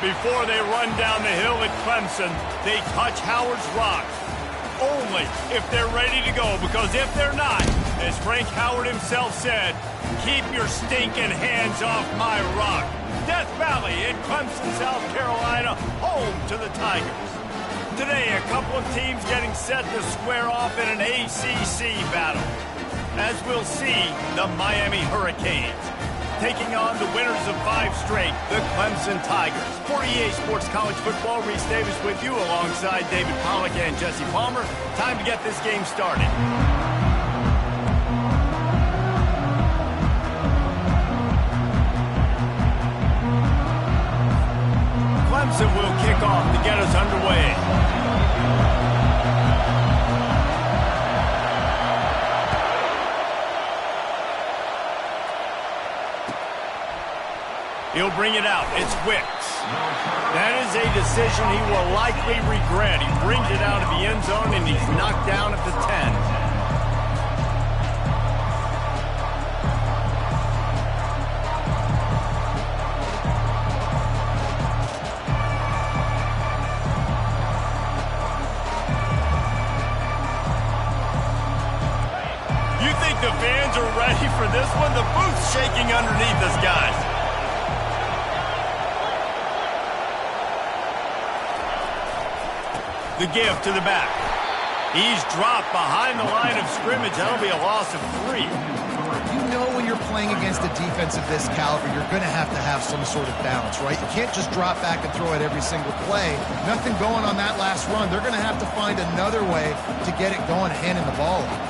Before they run down the hill at Clemson, they touch Howard's rock. Only if they're ready to go, because if they're not, as Frank Howard himself said, keep your stinking hands off my rock. Death Valley in Clemson, South Carolina, home to the Tigers. Today, a couple of teams getting set to square off in an ACC battle. As we'll see, the Miami Hurricanes taking on the winners of 5 straight, the Clemson Tigers. For EA Sports College Football, Reese Davis with you alongside David Pollack and Jesse Palmer. Time to get this game started. Clemson will kick off to get us underway. He'll bring it out. It's Wicks. That is a decision he will likely regret. He brings it out of the end zone, and he's knocked down at the 10. You think the fans are ready for this one? The booth's shaking underneath us, guys. The give to the back. He's dropped behind the line of scrimmage. That'll be a loss of 3. You know when you're playing against a defense of this caliber, you're going to have some sort of balance, right? You can't just drop back and throw it every single play. Nothing going on that last run. They're going to have to find another way to get it going, handing the ball off.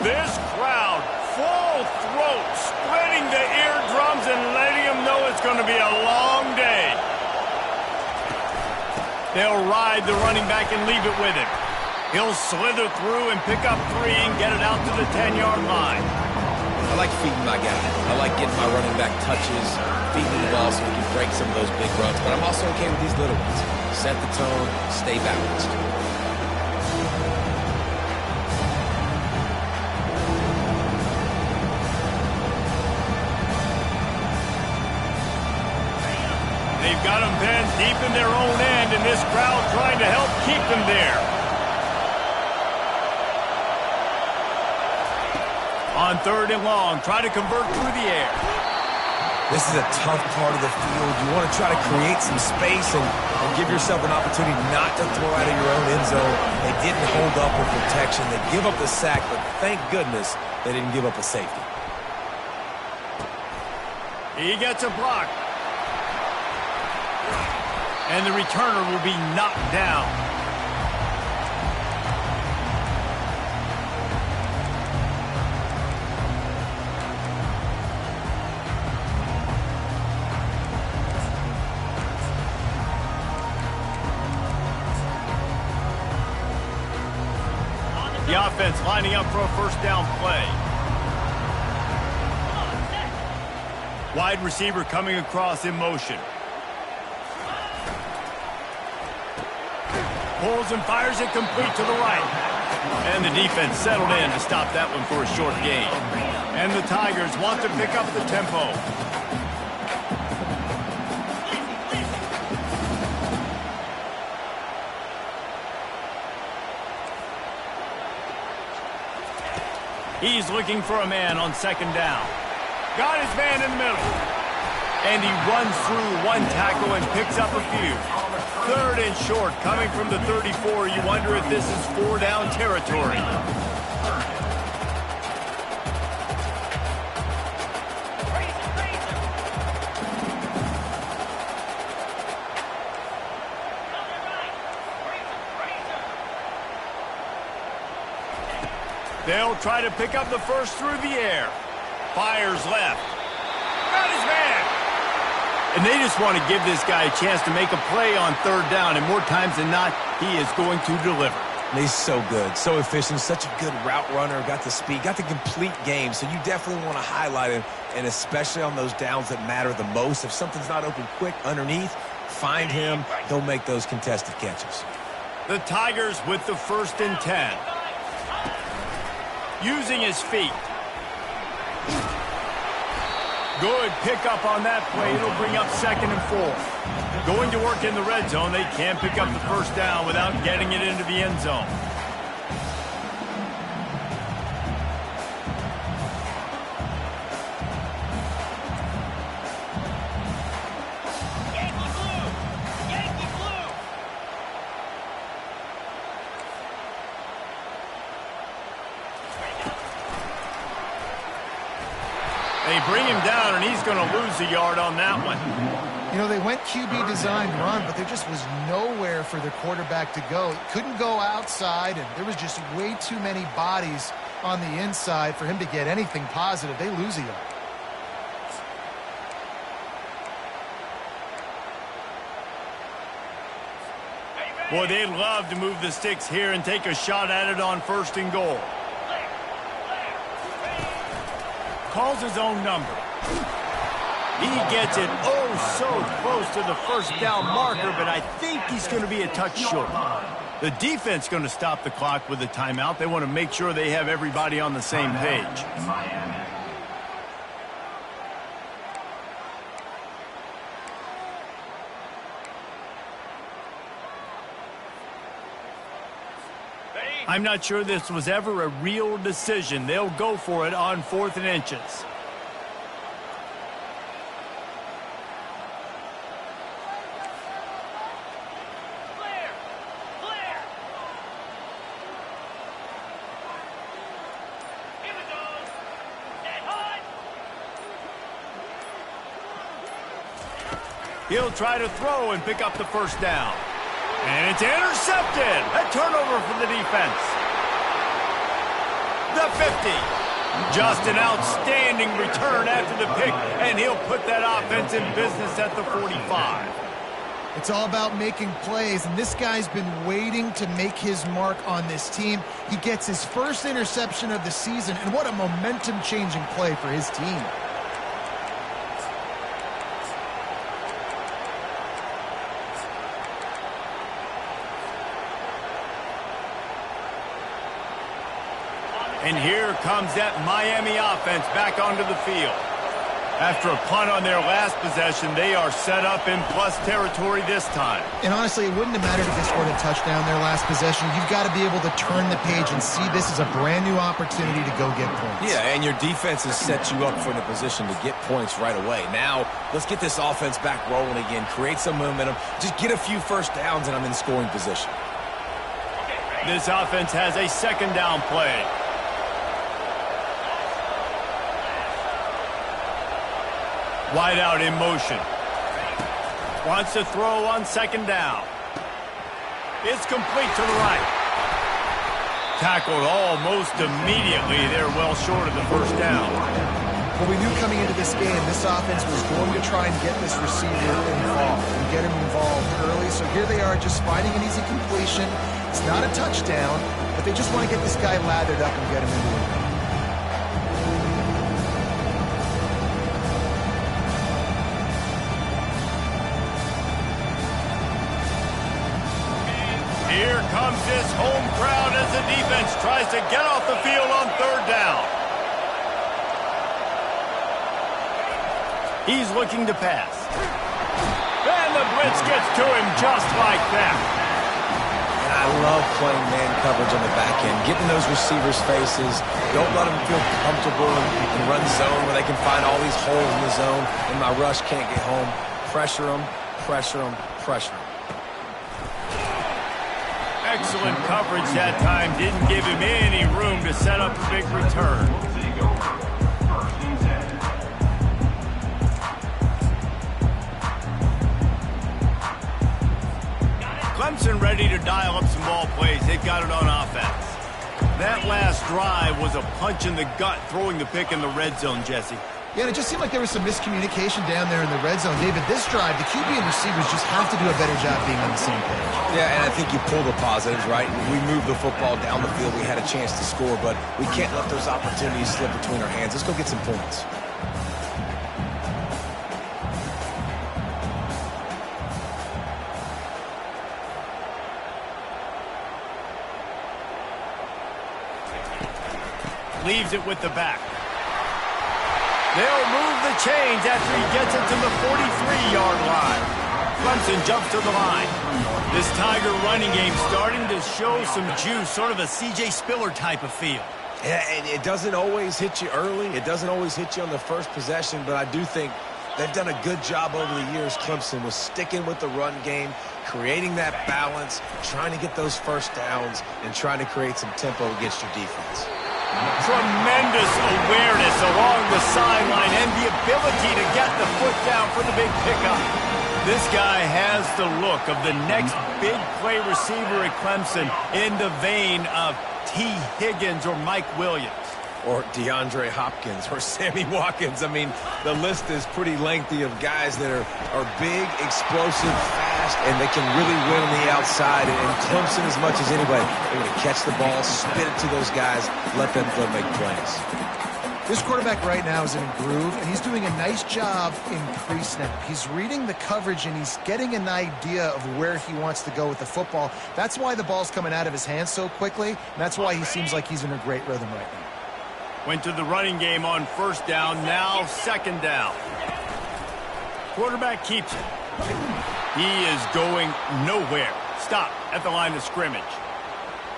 This crowd, full throat, splitting the eardrums and letting them know it's going to be a long day. They'll ride the running back and leave it with him. He'll slither through and pick up 3 and get it out to the 10-yard line. I like feeding my guy. I like getting my running back touches, feeding the ball so we can break some of those big runs. But I'm also okay with these little ones. Set the tone, stay balanced. They've got them pinned deep in their own end, and this crowd trying to help keep them there. On 3rd and long, try to convert through the air. This is a tough part of the field. You want to try to create some space and give yourself an opportunity not to throw out of your own end zone. They didn't hold up with protection. They give up the sack, but thank goodness they didn't give up a safety. He gets a block. And the returner will be knocked down. The offense lining up for a first down play. Wide receiver coming across in motion. Pulls and fires it complete to the right. And the defense settled in to stop that one for a short gain. And the Tigers want to pick up the tempo. He's looking for a man on 2nd down. Got his man in the middle. And he runs through 1 tackle and picks up a few. 3rd and short, coming from the 34. You wonder if this is 4-down territory. They'll try to pick up the first through the air. Fires left. Got his man. And they just want to give this guy a chance to make a play on 3rd down, and more times than not, he is going to deliver. He's so good, so efficient, such a good route runner, got the speed, got the complete game, so you definitely want to highlight him, and especially on those downs that matter the most. If something's not open quick underneath, find him, he'll make those contested catches. The Tigers with the 1st and 10. Using his feet. Good pickup on that play. It'll bring up 2nd and 4. Going to work in the red zone, they can't pick up the first down without getting it into the end zone. They bring him down, and he's going to lose a yard on that one. You know, they went QB designed run, but there just was nowhere for their quarterback to go. He couldn't go outside, and there was just way too many bodies on the inside for him to get anything positive. They lose a yard. Boy, they'd love to move the sticks here and take a shot at it on 1st and goal. Calls his own number. He gets it so close to the first down marker, but I think he's going to be a touch short. The defense going to stop the clock with a timeout. They want to make sure they have everybody on the same page. I'm not sure this was ever a real decision. They'll go for it on 4th and inches. Clear! Clear! Here we go! Dead hot! He'll try to throw and pick up the first down. And it's intercepted. A turnover for the defense. The 50. Just an outstanding return after the pick, and he'll put that offense in business at the 45. It's all about making plays, and this guy's been waiting to make his mark on this team. He gets his first interception of the season, and what a momentum-changing play for his team. And here comes that Miami offense back onto the field. After a punt on their last possession, they are set up in plus territory this time. And honestly, it wouldn't have mattered if they scored a touchdown their last possession. You've got to be able to turn the page and see this as a brand new opportunity to go get points. Yeah, and your defense has set you up for the position to get points right away. Now, let's get this offense back rolling again, create some momentum, just get a few first downs, and I'm in scoring position. This offense has a 2nd down play. Wide out in motion. Wants to throw on 2nd down. It's complete to the right. Tackled almost immediately. They're well short of the first down. Well, we knew coming into this game, this offense was going to try and get this receiver involved and get him involved early. So here they are just finding an easy completion. It's not a touchdown, but they just want to get this guy lathered up and get him into it. Here comes this home crowd as the defense tries to get off the field on 3rd down. He's looking to pass. And the blitz gets to him just like that. And I love playing man coverage on the back end, getting those receivers' faces. Don't let them feel comfortable and run zone where they can find all these holes in the zone and my rush can't get home. Pressure them, pressure them, pressure them. Excellent coverage that time. Didn't give him any room to set up a big return. Clemson ready to dial up some ball plays. They've got it on offense. That last drive was a punch in the gut, throwing the pick in the red zone, Jesse. Yeah, and it just seemed like there was some miscommunication down there in the red zone. David, this drive, the QB and receivers just have to do a better job being on the same page. Yeah, and I think you pull the positives, right? We moved the football down the field. We had a chance to score, but we can't let those opportunities slip between our hands. Let's go get some points. Leaves it with the back. They'll move the chains after he gets it to the 43-yard line. Clemson jumps to the line. This Tiger running game starting to show some juice, sort of a C.J. Spiller type of feel. Yeah, and it doesn't always hit you early. It doesn't always hit you on the first possession, but I do think they've done a good job over the years, Clemson, with sticking with the run game, creating that balance, trying to get those first downs, and trying to create some tempo against your defense. Tremendous awareness along the sideline and the ability to get the foot down for the big pickup. This guy has the look of the next big play receiver at Clemson in the vein of T. Higgins or Mike Williams. Or DeAndre Hopkins or Sammy Watkins. I mean, the list is pretty lengthy of guys that are big, explosive, fast, and they can really win on the outside. And Clemson, as much as anybody, they're going to catch the ball, spit it to those guys, let them go make plays. This quarterback right now is in a groove, and he's doing a nice job in pre-snap. He's reading the coverage, and he's getting an idea of where he wants to go with the football. That's why the ball's coming out of his hands so quickly, and that's why he seems like he's in a great rhythm right now. Went to the running game on first down, now second down. Quarterback keeps it. He is going nowhere. Stop at the line of scrimmage.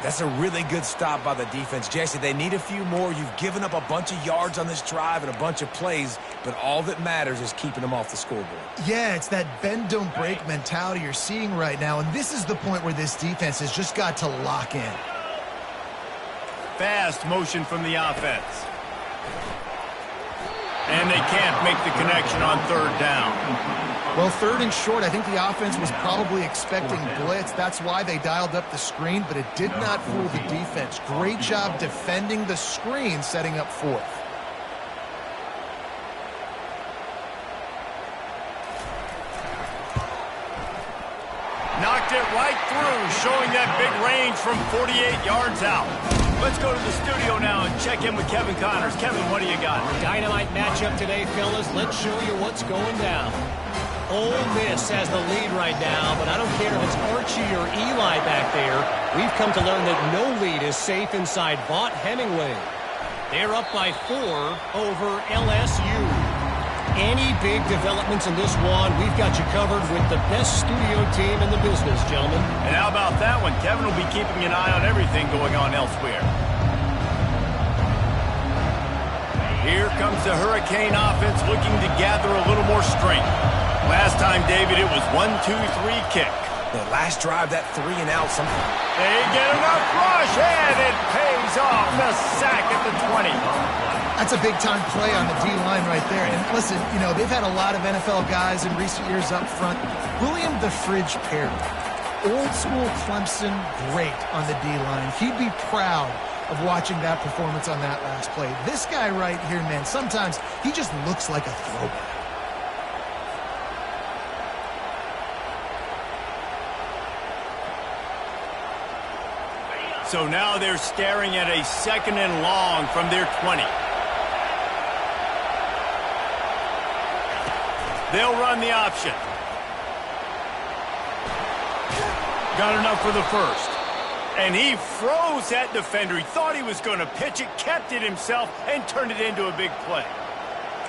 That's a really good stop by the defense. Jesse, they need a few more. You've given up a bunch of yards on this drive and a bunch of plays, but all that matters is keeping them off the scoreboard. Yeah, it's that bend, don't break mentality you're seeing right now, and this is the point where this defense has just got to lock in. Fast motion from the offense. And they can't make the connection on third down. Well, third and short, I think the offense was probably expecting blitz. That's why they dialed up the screen, but it did not fool the defense. Great job defending the screen, setting up fourth. Knocked it right through, showing that big range from 48 yards out. Let's go to the studio now and check in with Kevin Connors. Kevin, what do you got? Dynamite matchup today, fellas. Let's show you what's going down. Ole Miss has the lead right now, but I don't care if it's Archie or Eli back there. We've come to learn that no lead is safe inside Vaught Hemingway. They're up by 4 over LSU. Any big developments in this one, we've got you covered with the best studio team in the business, gentlemen. And how about that one? Kevin will be keeping an eye on everything going on elsewhere. Here comes the Hurricane offense looking to gather a little more strength. Last time, David, it was 1-2-3 kick. The last drive, that 3 and out. They get enough rush, and it pays off. The sack at the 20. That's a big-time play on the D-line right there. And listen, you know, they've had a lot of NFL guys in recent years up front. William the Fridge Perry, old-school Clemson, great on the D-line. He'd be proud of watching that performance on that last play. This guy right here, man, sometimes he just looks like a throwback. So now they're staring at a second and long from their 20. They'll run the option. Got enough for the first. And he froze that defender. He thought he was going to pitch it, kept it himself, and turned it into a big play.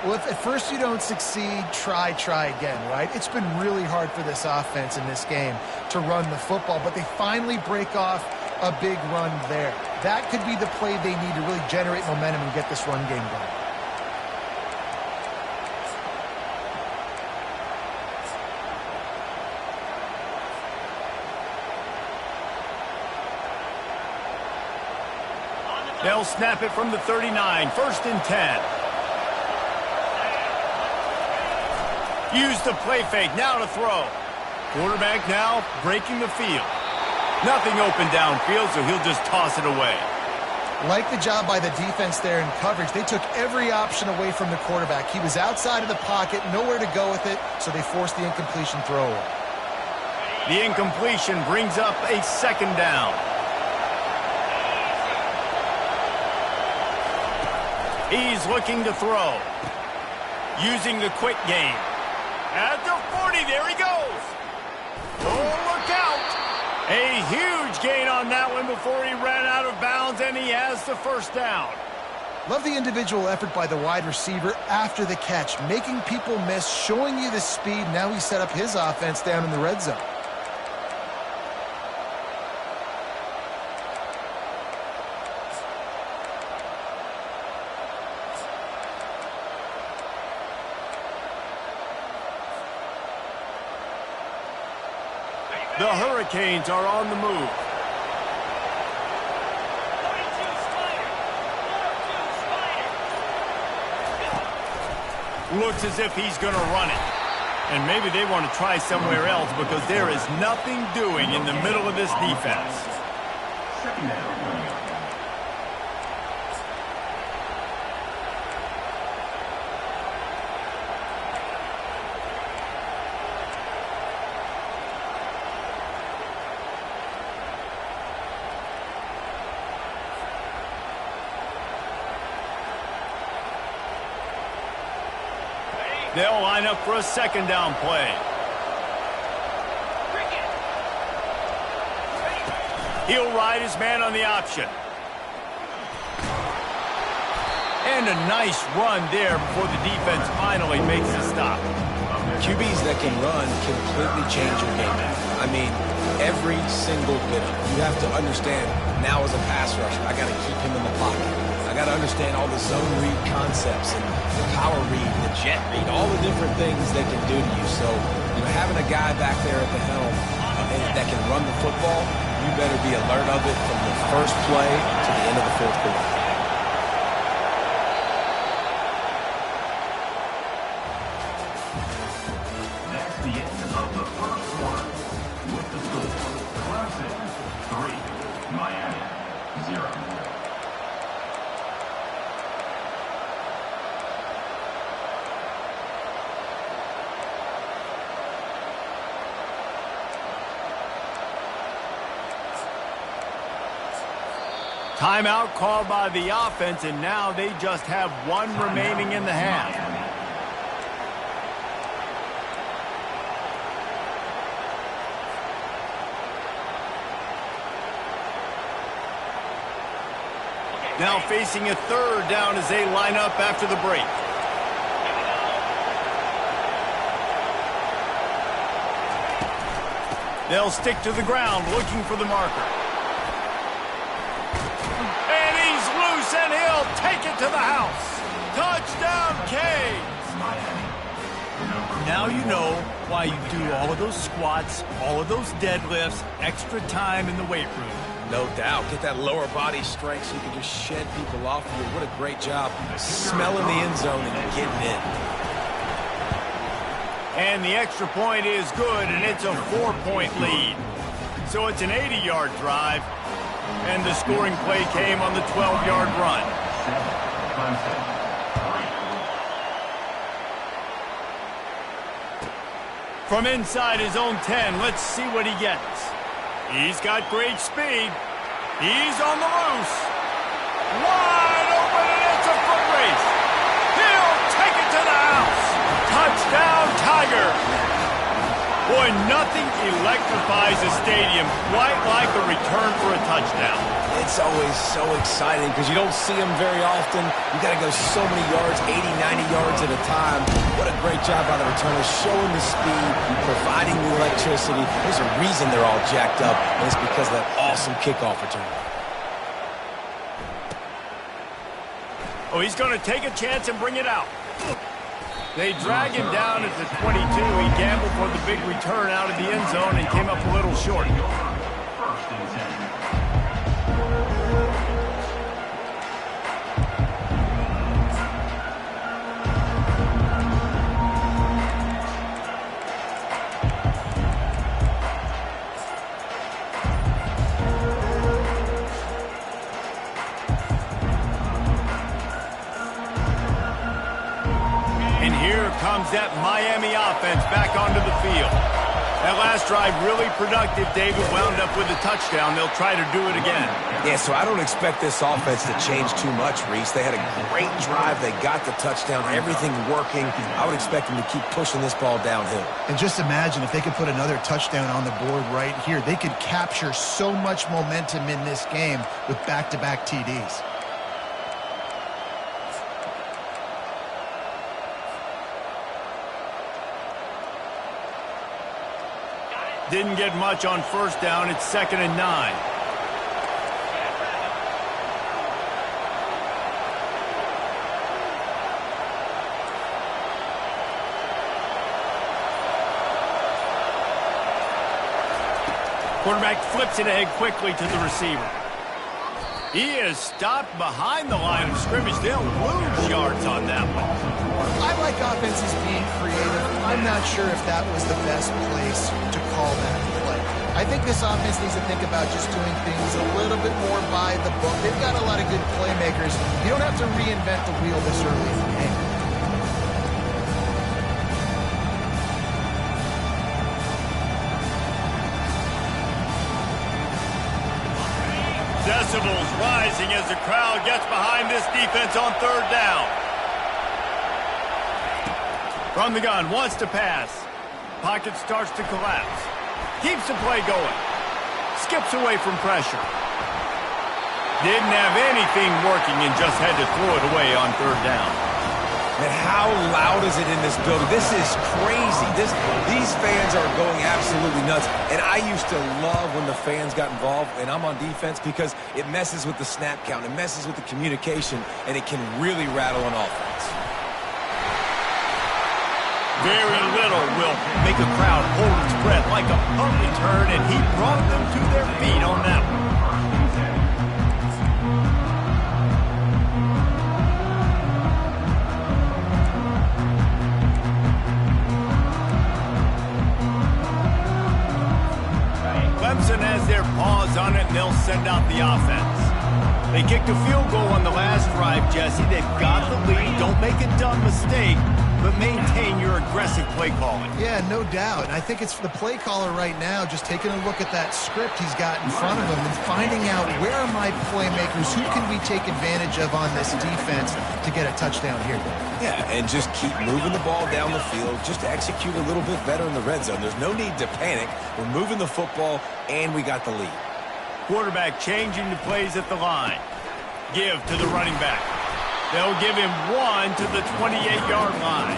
Well, if at first you don't succeed, try again, right? It's been really hard for this offense in this game to run the football, but they finally break off a big run there. That could be the play they need to really generate momentum and get this run game going. They'll snap it from the 39, 1st and 10. Use the play fake, now to throw. Quarterback now breaking the field. Nothing open downfield, so he'll just toss it away. Like the job by the defense there in coverage. They took every option away from the quarterback. He was outside of the pocket, nowhere to go with it, so they forced the incompletion throw away. The incompletion brings up a 2nd down. He's looking to throw. Using the quick game. At the 40, there he goes. Oh, look out. A huge gain on that one before he ran out of bounds, and he has the 1st down. Love the individual effort by the wide receiver after the catch, making people miss, showing you the speed. Now he set up his offense down in the red zone. The Hurricanes are on the move. 42 Spider. 42 Spider. Looks as if he's going to run it. And maybe they want to try somewhere else because there is nothing doing in the middle of this defense. Second down. They'll line up for a second down play. He'll ride his man on the option. And a nice run there before the defense finally makes a stop. QBs that can run completely change your game. I mean, every single bit of it. You have to understand, now as a pass rusher, I got to keep him in the pocket. I got to understand all the zone read concepts and the power read, the jet read, all the different things they can do to you. So, having a guy back there at the helm that can run the football, you better be alert of it from the first play to the end of the fourth quarter. That's the end of the first quarter. With the score, Clemson 3, Miami 0. Timeout called by the offense, and now they just have one remaining in the half. Now facing a third down as they line up after the break. They'll stick to the ground looking for the marker. And he's loose, and he'll take it to the house. Touchdown, Canes! Now you know why you do all of those squats, all of those deadlifts, extra time in the weight room. No doubt. Get that lower body strength so you can just shed people off of you. What a great job smelling the end zone and getting in. And the extra point is good, and it's a 4-point lead. So it's an 80-yard drive, and the scoring play came on the 12-yard run. From inside his own 10, let's see what he gets. He's got great speed. He's on the loose. Wide open, and it's a foot race. He'll take it to the house. Touchdown, Tiger. Boy, nothing electrifies a stadium quite like a return for a touchdown. It's always so exciting because you don't see them very often. You got to go so many yards, 80, 90 yards at a time. What a great job by the returners, showing the speed, providing the electricity. There's a reason they're all jacked up, and it's because of that awesome kickoff return. Oh, he's going to take a chance and bring it out. They drag him down at the 22. He gambled for the big return out of the end zone and came up a little short. First and 10. Comes that Miami offense back onto the field. That last drive really productive. David wound up with a touchdown. They'll try to do it again. Yeah, so I don't expect this offense to change too much, Reese. They had a great drive. They got the touchdown. Everything working. I would expect them to keep pushing this ball downhill. And just imagine if they could put another touchdown on the board right here. They could capture so much momentum in this game with back-to-back TDs. Didn't get much on first down. It's 2nd and 9. Quarterback flips it ahead quickly to the receiver. He is stopped behind the line of scrimmage. They'll lose yards on that one. I like offenses being creative. I'm not sure if that was the best place to call that play. I think this offense needs to think about just doing things a little bit more by the book. They've got a lot of good playmakers. You don't have to reinvent the wheel this early in the game. Decibels rising as the crowd gets behind this defense on 3rd down. From the gun, wants to pass. Pocket starts to collapse. Keeps the play going. Skips away from pressure. Didn't have anything working and just had to throw it away on 3rd down. And how loud is it in this building? This is crazy. These fans are going absolutely nuts. And I used to love when the fans got involved, and I'm on defense, because it messes with the snap count. It messes with the communication, and it can really rattle an offense. Very little will make a crowd hold its breath like a punt return, and he brought them to their feet on that one. Clemson has their paws on it, and they'll send out the offense. They kicked a field goal on the last drive, Jesse. They've got the lead. Don't make a dumb mistake, but maintain your aggressive play calling. Yeah, no doubt. And I think it's the play caller right now just taking a look at that script he's got in front of him and finding out, where are my playmakers? Who can we take advantage of on this defense to get a touchdown here? Yeah, and just keep moving the ball down the field. Just execute a little bit better in the red zone. There's no need to panic. We're moving the football, and we got the lead. Quarterback changing the plays at the line. Give to the running back. They'll give him 1 to the 28-yard line.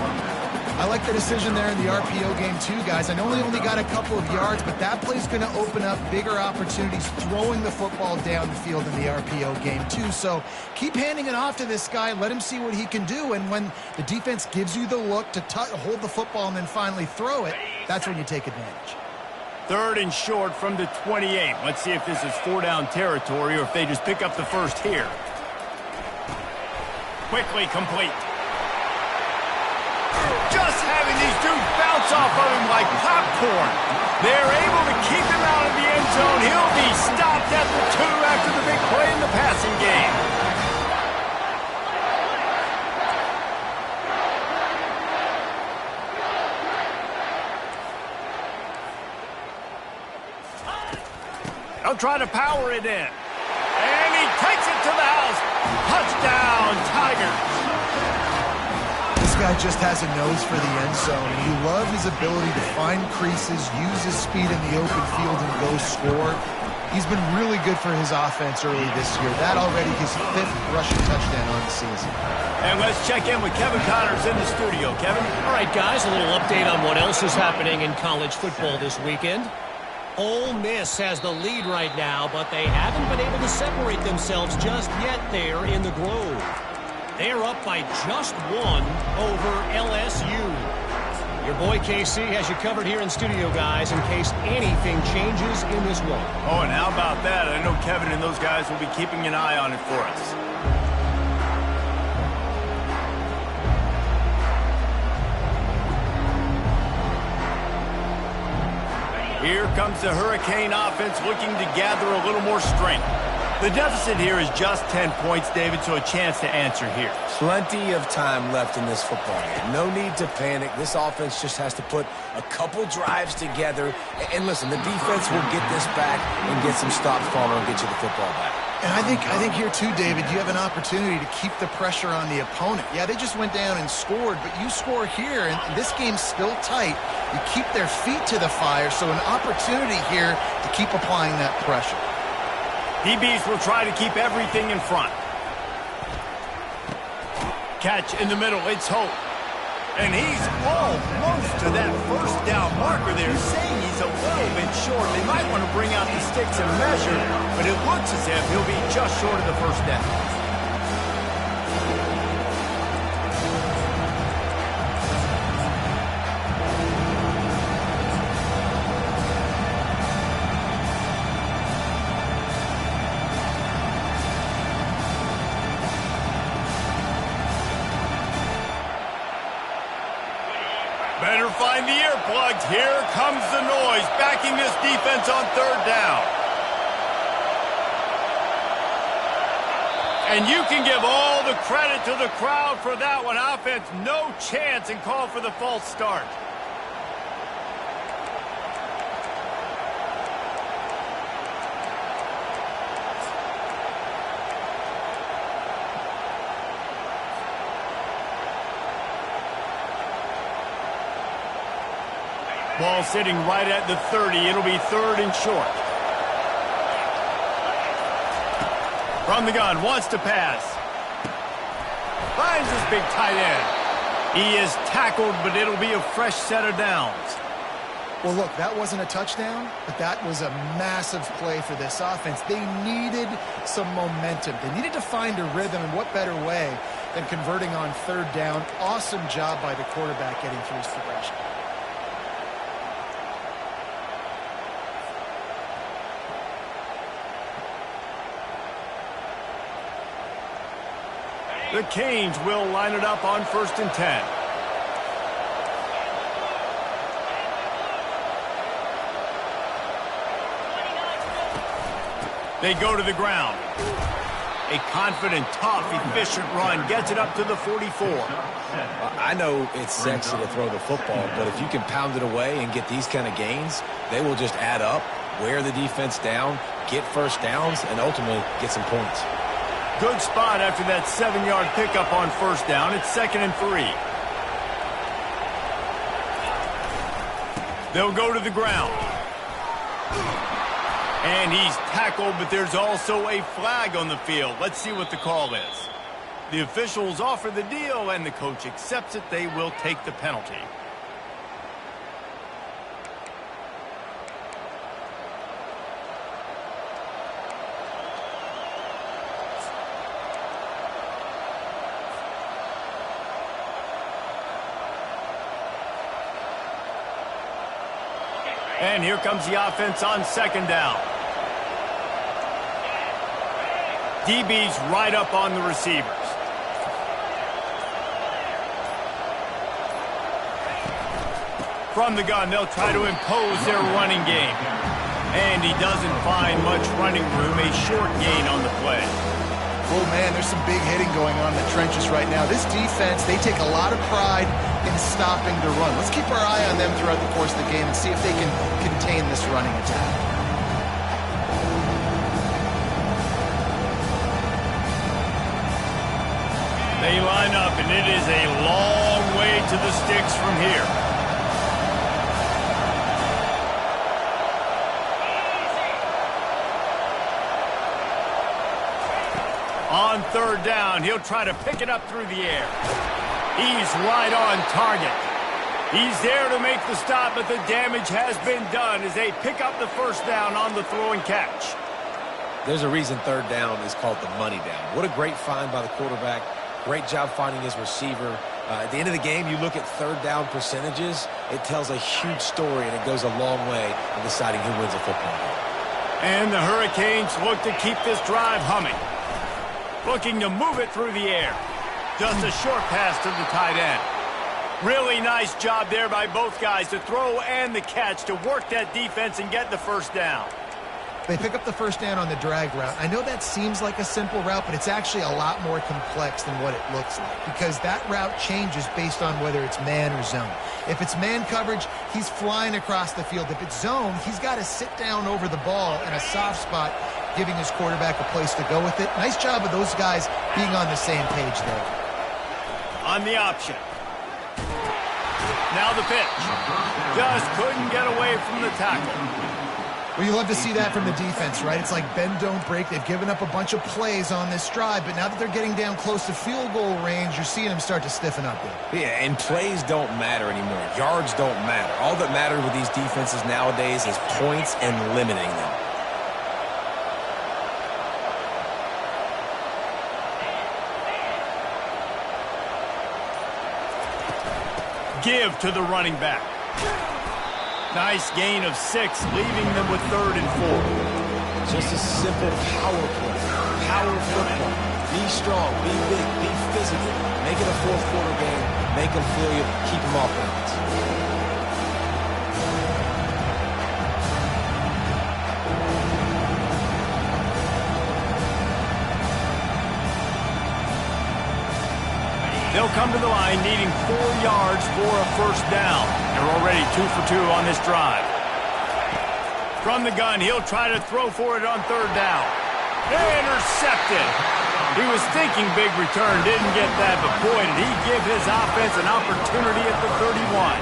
I like the decision there in the RPO game too, guys. I know he only got a couple of yards, but that play's going to open up bigger opportunities throwing the football down the field in the RPO game too. So keep handing it off to this guy. Let him see what he can do. And when the defense gives you the look to hold the football and then finally throw it, that's when you take advantage. 3rd and short from the 28. Let's see if this is 4-down territory or if they just pick up the first here. Quickly complete. Just having these dudes bounce off of him like popcorn. They're able to keep him out of the end zone. He'll be stopped at the 2 after the big play in the passing game. They'll try to power it in. And he takes it to the house. Touchdown, Tigers. This guy just has a nose for the end zone, and you love his ability to find creases, use his speed in the open field, and go score. He's been really good for his offense early this year. That already his 5th rushing touchdown on the season. And let's check in with Kevin Connors in the studio. Kevin? All right, guys, a little update on what else is happening in college football this weekend. Ole Miss has the lead right now, but they haven't been able to separate themselves just yet there in the Grove. They're up by just 1 over LSU. Your boy KC has you covered here in studio, guys, in case anything changes in this one. Oh, and how about that? I know Kevin and those guys will be keeping an eye on it for us. Here comes the Hurricane offense looking to gather a little more strength. The deficit here is just 10 points, David, so a chance to answer here. Plenty of time left in this football game. No need to panic. This offense just has to put a couple drives together. And listen, the defense will get this back and get some stops for them and get you the football back. And I think here too, David, you have an opportunity to keep the pressure on the opponent. Yeah, they just went down and scored, but you score here, and this game's still tight. You keep their feet to the fire, so an opportunity here to keep applying that pressure. DBs will try to keep everything in front. Catch in the middle, it's Hope. And he's almost to that first down marker there, saying he's a little bit short. They might want to bring out the sticks and measure, but it looks as if he'll be just short of the first down. Better find the earplugs. Here comes the noise, backing this defense on third down. And you can give all the credit to the crowd for that one. Offense, no chance, and call for the false start. Ball sitting right at the 30. It'll be third and short. From the gun, wants to pass. Finds his big tight end. He is tackled, but it'll be a fresh set of downs. Well, look, that wasn't a touchdown, but that was a massive play for this offense. They needed some momentum. They needed to find a rhythm, and what better way than converting on third down. Awesome job by the quarterback getting through his progression. The Canes will line it up on 1st and 10. They go to the ground. A confident, tough, efficient run gets it up to the 44. I know it's sexy to throw the football, but if you can pound it away and get these kind of gains, they will just add up, wear the defense down, get first downs, and ultimately get some points. Good spot after that 7-yard pickup on first down. It's 2nd and 3. They'll go to the ground. And he's tackled, but there's also a flag on the field. Let's see what the call is. The officials offer the deal, and the coach accepts it. They will take the penalty. And here comes the offense on 2nd down. DB's right up on the receivers. From the gun, they'll try to impose their running game. And he doesn't find much running room, a short gain on the play. Oh, man, there's some big hitting going on in the trenches right now. This defense, they take a lot of pride in stopping the run. Let's keep our eye on them throughout the course of the game and see if they can contain this running attack. They line up, and it is a long way to the sticks from here. On 3rd down, he'll try to pick it up through the air. He's right on target. He's there to make the stop, but the damage has been done as they pick up the first down on the throw and catch. There's a reason 3rd down is called the money down. What a great find by the quarterback. Great job finding his receiver. At the end of the game, you look at 3rd down percentages. It tells a huge story, and it goes a long way in deciding who wins a football game. And the Hurricanes look to keep this drive humming. Looking to move it through the air. Just a short pass to the tight end. Really nice job there by both guys to throw and the catch to work that defense and get the first down. They pick up the first down on the drag route. I know that seems like a simple route, but it's actually a lot more complex than what it looks like because that route changes based on whether it's man or zone. If it's man coverage, he's flying across the field. If it's zone, he's got to sit down over the ball in a soft spot, giving his quarterback a place to go with it. Nice job of those guys being on the same page there. On the option. Now the pitch. Just couldn't get away from the tackle. Well, you love to see that from the defense, right? It's like bend, don't break. They've given up a bunch of plays on this drive, but now that they're getting down close to field goal range, you're seeing them start to stiffen up there. Yeah, and plays don't matter anymore. Yards don't matter. All that matters with these defenses nowadays is points and limiting them. Give to the running back. Nice gain of 6, leaving them with 3rd and 4. Just a simple power play. Power football. Be strong, be big, be physical. Make it a fourth quarter game. Make them feel you. Keep them off balance. They'll come to the line needing 4 yards for a first down. They're already 2 for 2 on this drive. From the gun, he'll try to throw for it on 3rd down. Intercepted. He was thinking big return, didn't get that, but boy, did he give his offense an opportunity at the 31.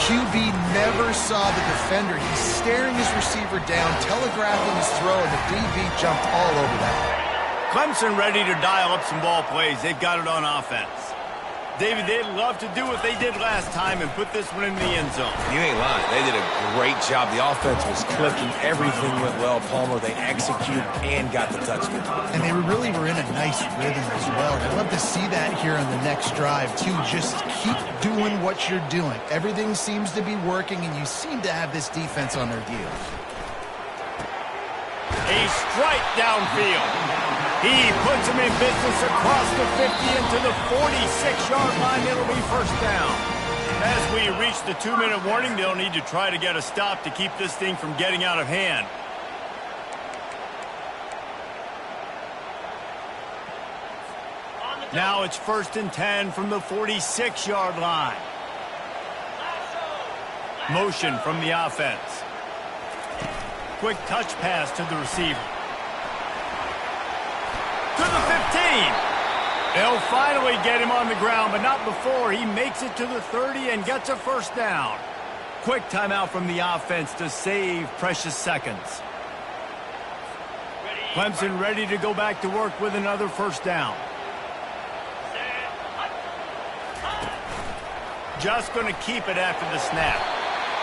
QB never saw the defender. He's staring his receiver down, telegraphing his throw, and the DB jumped all over that. Clemson ready to dial up some ball plays. They've got it on offense. David, they'd love to do what they did last time and put this one in the end zone. You ain't lying. They did a great job. The offense was clicking. Everything went well, Palmer. They executed and got the touchdown. And they really were in a nice rhythm as well. I'd love to see that here on the next drive, too. Just keep doing what you're doing. Everything seems to be working, and you seem to have this defense on their heels. A strike downfield. He puts him in business across the 50 into the 46-yard line. It'll be first down. As we reach the 2-minute warning, they'll need to try to get a stop to keep this thing from getting out of hand. Now it's 1st and 10 from the 46-yard line. Motion from the offense. Quick touch pass to the receiver. To the 15. They'll finally get him on the ground, but not before he makes it to the 30 and gets a first down. Quick timeout from the offense to save precious seconds. Clemson ready to go back to work with another first down. Just going to keep it after the snap.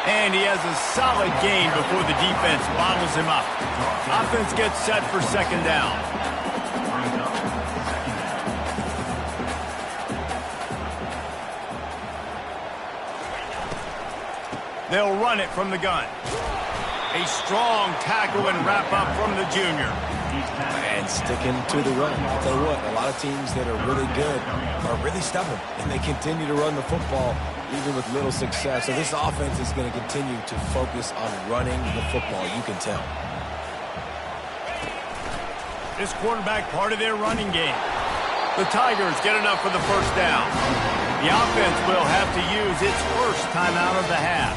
And he has a solid gain before the defense bottles him up. Offense gets set for 2nd down. They'll run it from the gun. A strong tackle and wrap up from the junior. And sticking to the run. I'll tell you what, a lot of teams that are really good are really stubborn, and they continue to run the football even with little success. So this offense is going to continue to focus on running the football, you can tell. This quarterback part of their running game. The Tigers get enough for the first down. The offense will have to use its first timeout of the half.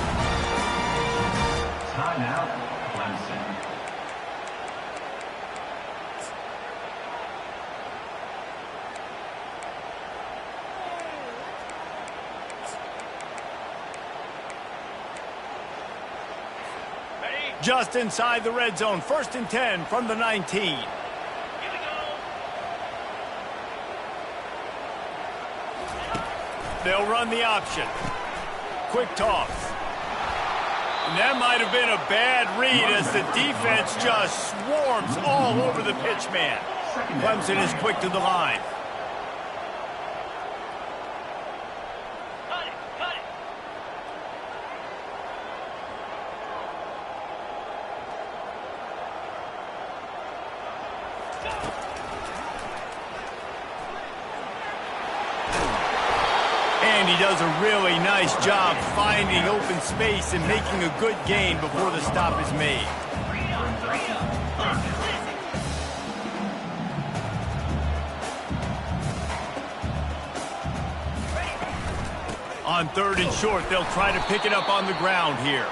Timeout, Clemson. Just inside the red zone. 1st and 10 from the 19. They'll run the option. Quick toss. And that might have been a bad read as the defense just swarms all over the pitch man. Clemson is quick to the line. And he does a really nice job finding open space and making a good gain before the stop is made. On 3rd and short, they'll try to pick it up on the ground here.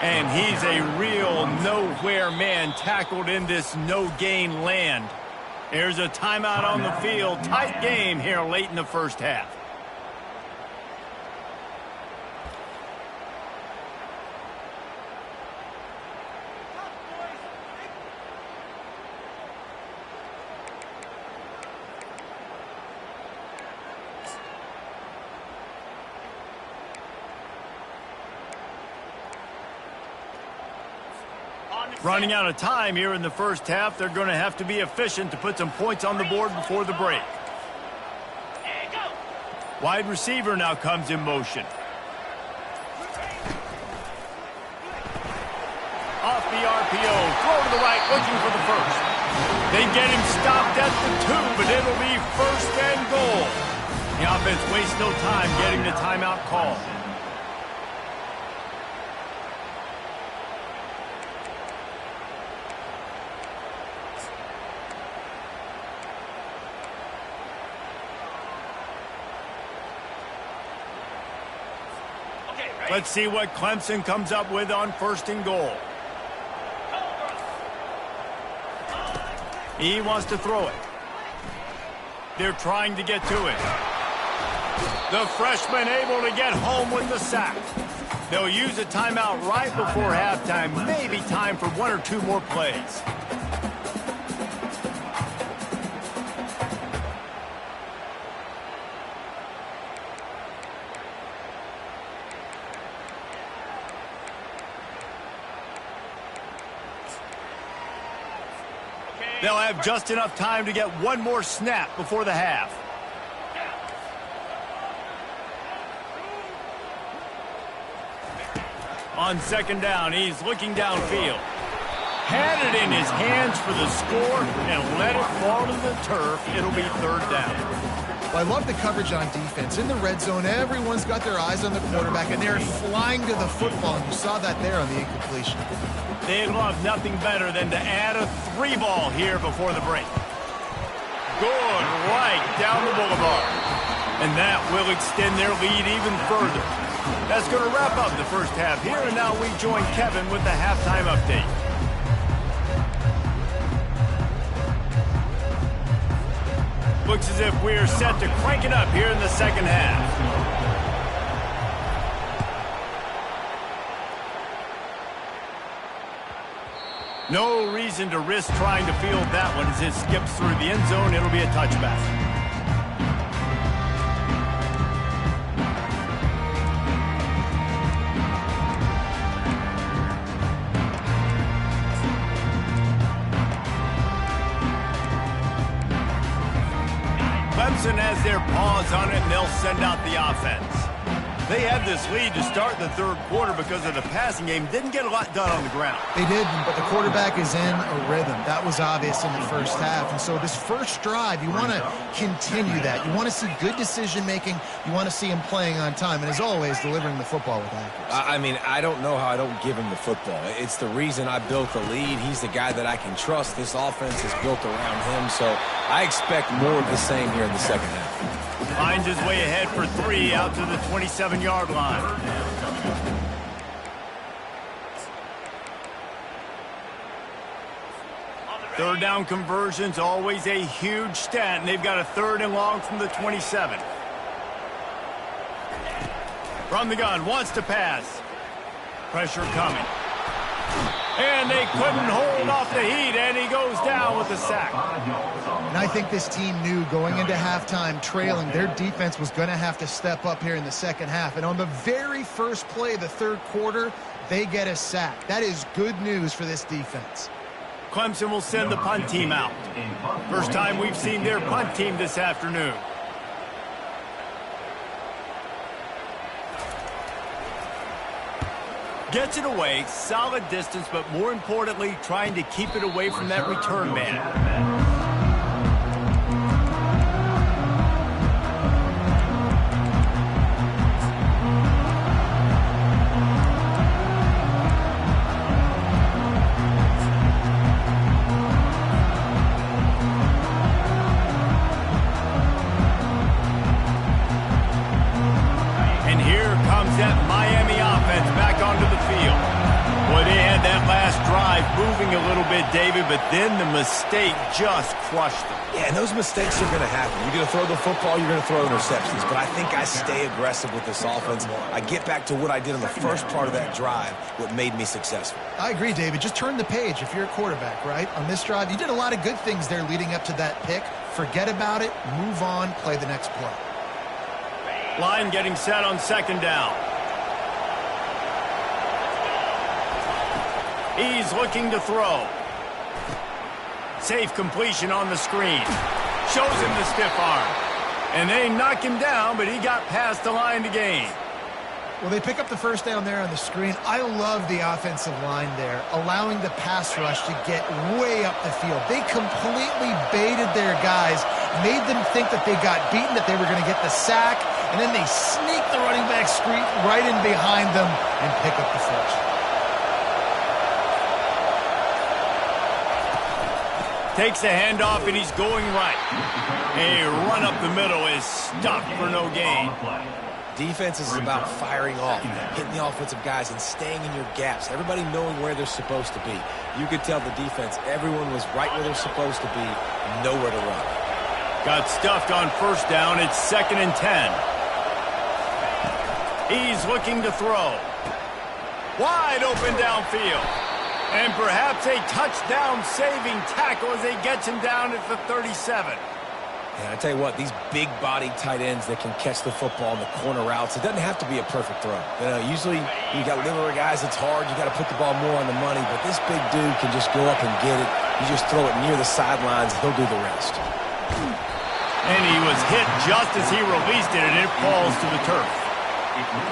And he's a real nowhere man tackled in this no-gain land. There's a timeout on the field. Tight game here late in the first half. Running out of time here in the first half, they're going to have to be efficient to put some points on the board before the break. Wide receiver now comes in motion. Off the RPO, throw to the right, looking for the first. They get him stopped at the 2, but it'll be first and goal. The offense wastes no time getting the timeout call. Let's see what Clemson comes up with on first and goal. He wants to throw it. They're trying to get to it. The freshman able to get home with the sack. They'll use a timeout right before halftime. Maybe time for 1 or 2 more plays. They'll have just enough time to get 1 more snap before the half. On second down, he's looking downfield. Had it in his hands for the score and let it fall to the turf. It'll be third down. Well, I love the coverage on defense. In the red zone, everyone's got their eyes on the quarterback, and they're flying to the football, and you saw that there on the incompletion. They'd love nothing better than to add a 3 ball here before the break. Good right down the boulevard. And that will extend their lead even further. That's going to wrap up the first half here, and now we join Kevin with the halftime update. Looks as if we're set to crank it up here in the second half. No reason to risk trying to field that one as it skips through the end zone. It'll be a touchback. Clemson has their paws on it, and they'll send out the offense. They had this lead to start the third quarter because of the passing game. Didn't get a lot done on the ground. They didn't, but the quarterback is in a rhythm. That was obvious in the first half. And so this first drive, you want to continue that. You want to see good decision-making. You want to see him playing on time. And as always, delivering the football with accuracy. I mean, I don't know how I don't give him the football. It's the reason I built the lead. He's the guy that I can trust. This offense is built around him. So I expect more of the same here in the second half. Finds his way ahead for 3 out to the 27-yard line. Third down conversions, always a huge stat, and they've got a 3rd and long from the 27. From the gun, wants to pass. Pressure coming. And they couldn't hold off the heat, and he goes down with the sack. And I think this team knew going into halftime trailing, their defense was going to have to step up here in the second half. And on the very first play of the third quarter, they get a sack. That is good news for this defense. Clemson will send the punt team out. First time we've seen their punt team this afternoon. Gets it away, solid distance, but more importantly, trying to keep it away from that return man. And here comes that Miami offense back onto the field. Boy, they had that last drive moving a little bit, David, but then the mistake just crushed them. Yeah, and those mistakes are going to happen. You're going to throw the football, you're going to throw interceptions. But I think I stay aggressive with this offense. I get back to what I did in the first part of that drive, what made me successful. I agree, David. Just turn the page if you're a quarterback, right? On this drive, you did a lot of good things there leading up to that pick. Forget about it, move on, play the next play. Line getting set on second down. He's looking to throw. Safe completion on the screen. Shows him the stiff arm. And they knock him down, but he got past the line to gain. Well, they pick up the first down there on the screen. I love the offensive line there, allowing the pass rush to get way up the field. They completely baited their guys, made them think that they got beaten, that they were going to get the sack, and then they sneak the running back screen right in behind them and pick up the first. Takes the handoff, and he's going right. A run up the middle is stuck for no gain. Defense is about firing off, hitting the offensive guys, and staying in your gaps. Everybody knowing where they're supposed to be. You could tell the defense, everyone was right where they're supposed to be, nowhere to run. Got stuffed on first down. It's 2nd and 10. He's looking to throw. Wide open downfield. And perhaps a touchdown-saving tackle as he gets him down at the 37. Yeah, I tell you what, these big-bodied tight ends that can catch the football in the corner routes, it doesn't have to be a perfect throw. Usually you got littler guys, it's hard. You got to put the ball more on the money, but this big dude can just go up and get it. You just throw it near the sidelines, he'll do the rest. And he was hit just as he released it, and it falls to the turf.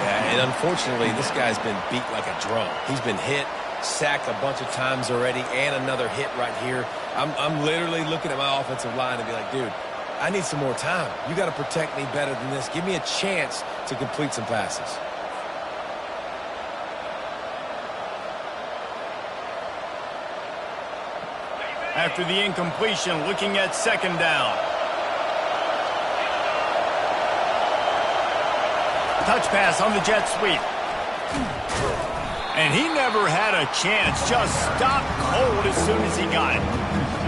Yeah, and unfortunately, this guy's been beat like a drum. He's been hit, sacked a bunch of times already, and another hit right here. I'm literally looking at my offensive line and be like, dude, I need some more time. You got to protect me better than this. Give me a chance to complete some passes. After the incompletion, looking at 2nd down. Touch pass on the jet sweep. And he never had a chance. Just stopped cold as soon as he got it.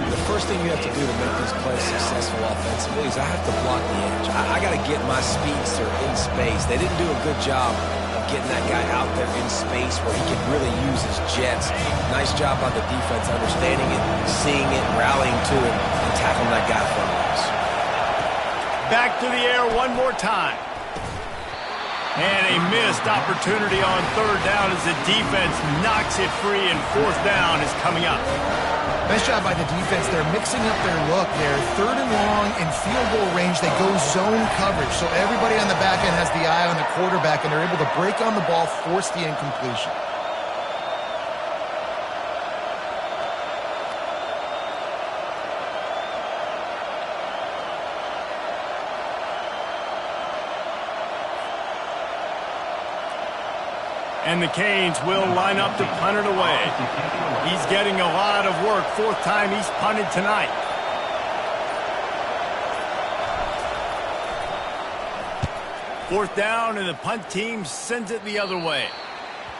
The first thing you have to do to make these plays successful offensively is I have to block the edge. I got to get my speedster in space. They didn't do a good job of getting that guy out there in space where he could really use his jets. Nice job by the defense understanding it, seeing it, rallying to it, and tackling that guy for a loss. Back to the air one more time. And a missed opportunity on 3rd down as the defense knocks it free, and 4th down is coming up. Nice job by the defense. They're mixing up their look there. 3rd and long in field goal range. They go zone coverage. So everybody on the back end has the eye on the quarterback, and they're able to break on the ball, force the incompletion. And the Canes will line up to punt it away. He's getting a lot of work. 4th time he's punted tonight. Fourth down, and the punt team sends it the other way.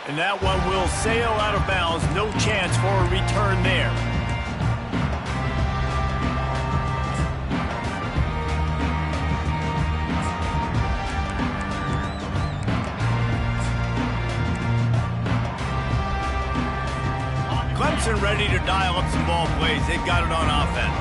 And that one will sail out of bounds. No chance for a return there. Clemson ready to dial up some ball plays. They've got it on offense.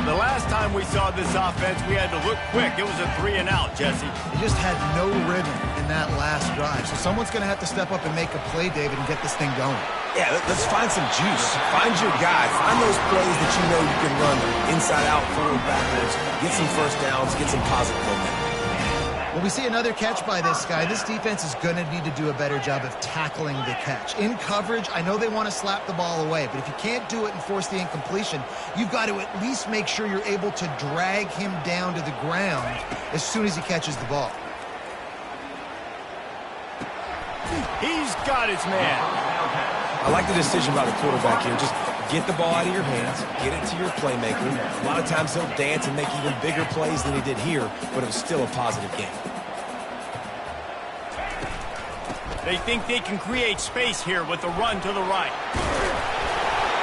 The last time we saw this offense, we had to look quick. It was a 3-and-out, Jesse. They just had no rhythm in that last drive. So someone's going to have to step up and make a play, David, and get this thing going. Yeah, let's find some juice. Find your guy. Find those plays that you know you can run inside out, forward, backwards. Get some first downs. Get some positive momentum. When we see another catch by this guy, this defense is going to need to do a better job of tackling the catch. In coverage, I know they want to slap the ball away, but if you can't do it and force the incompletion, you've got to at least make sure you're able to drag him down to the ground as soon as he catches the ball. He's got his man. I like the decision by the quarterback here. Just get the ball out of your hands, get it to your playmaker. A lot of times he'll dance and make even bigger plays than he did here, but it was still a positive game. They think they can create space here with the run to the right.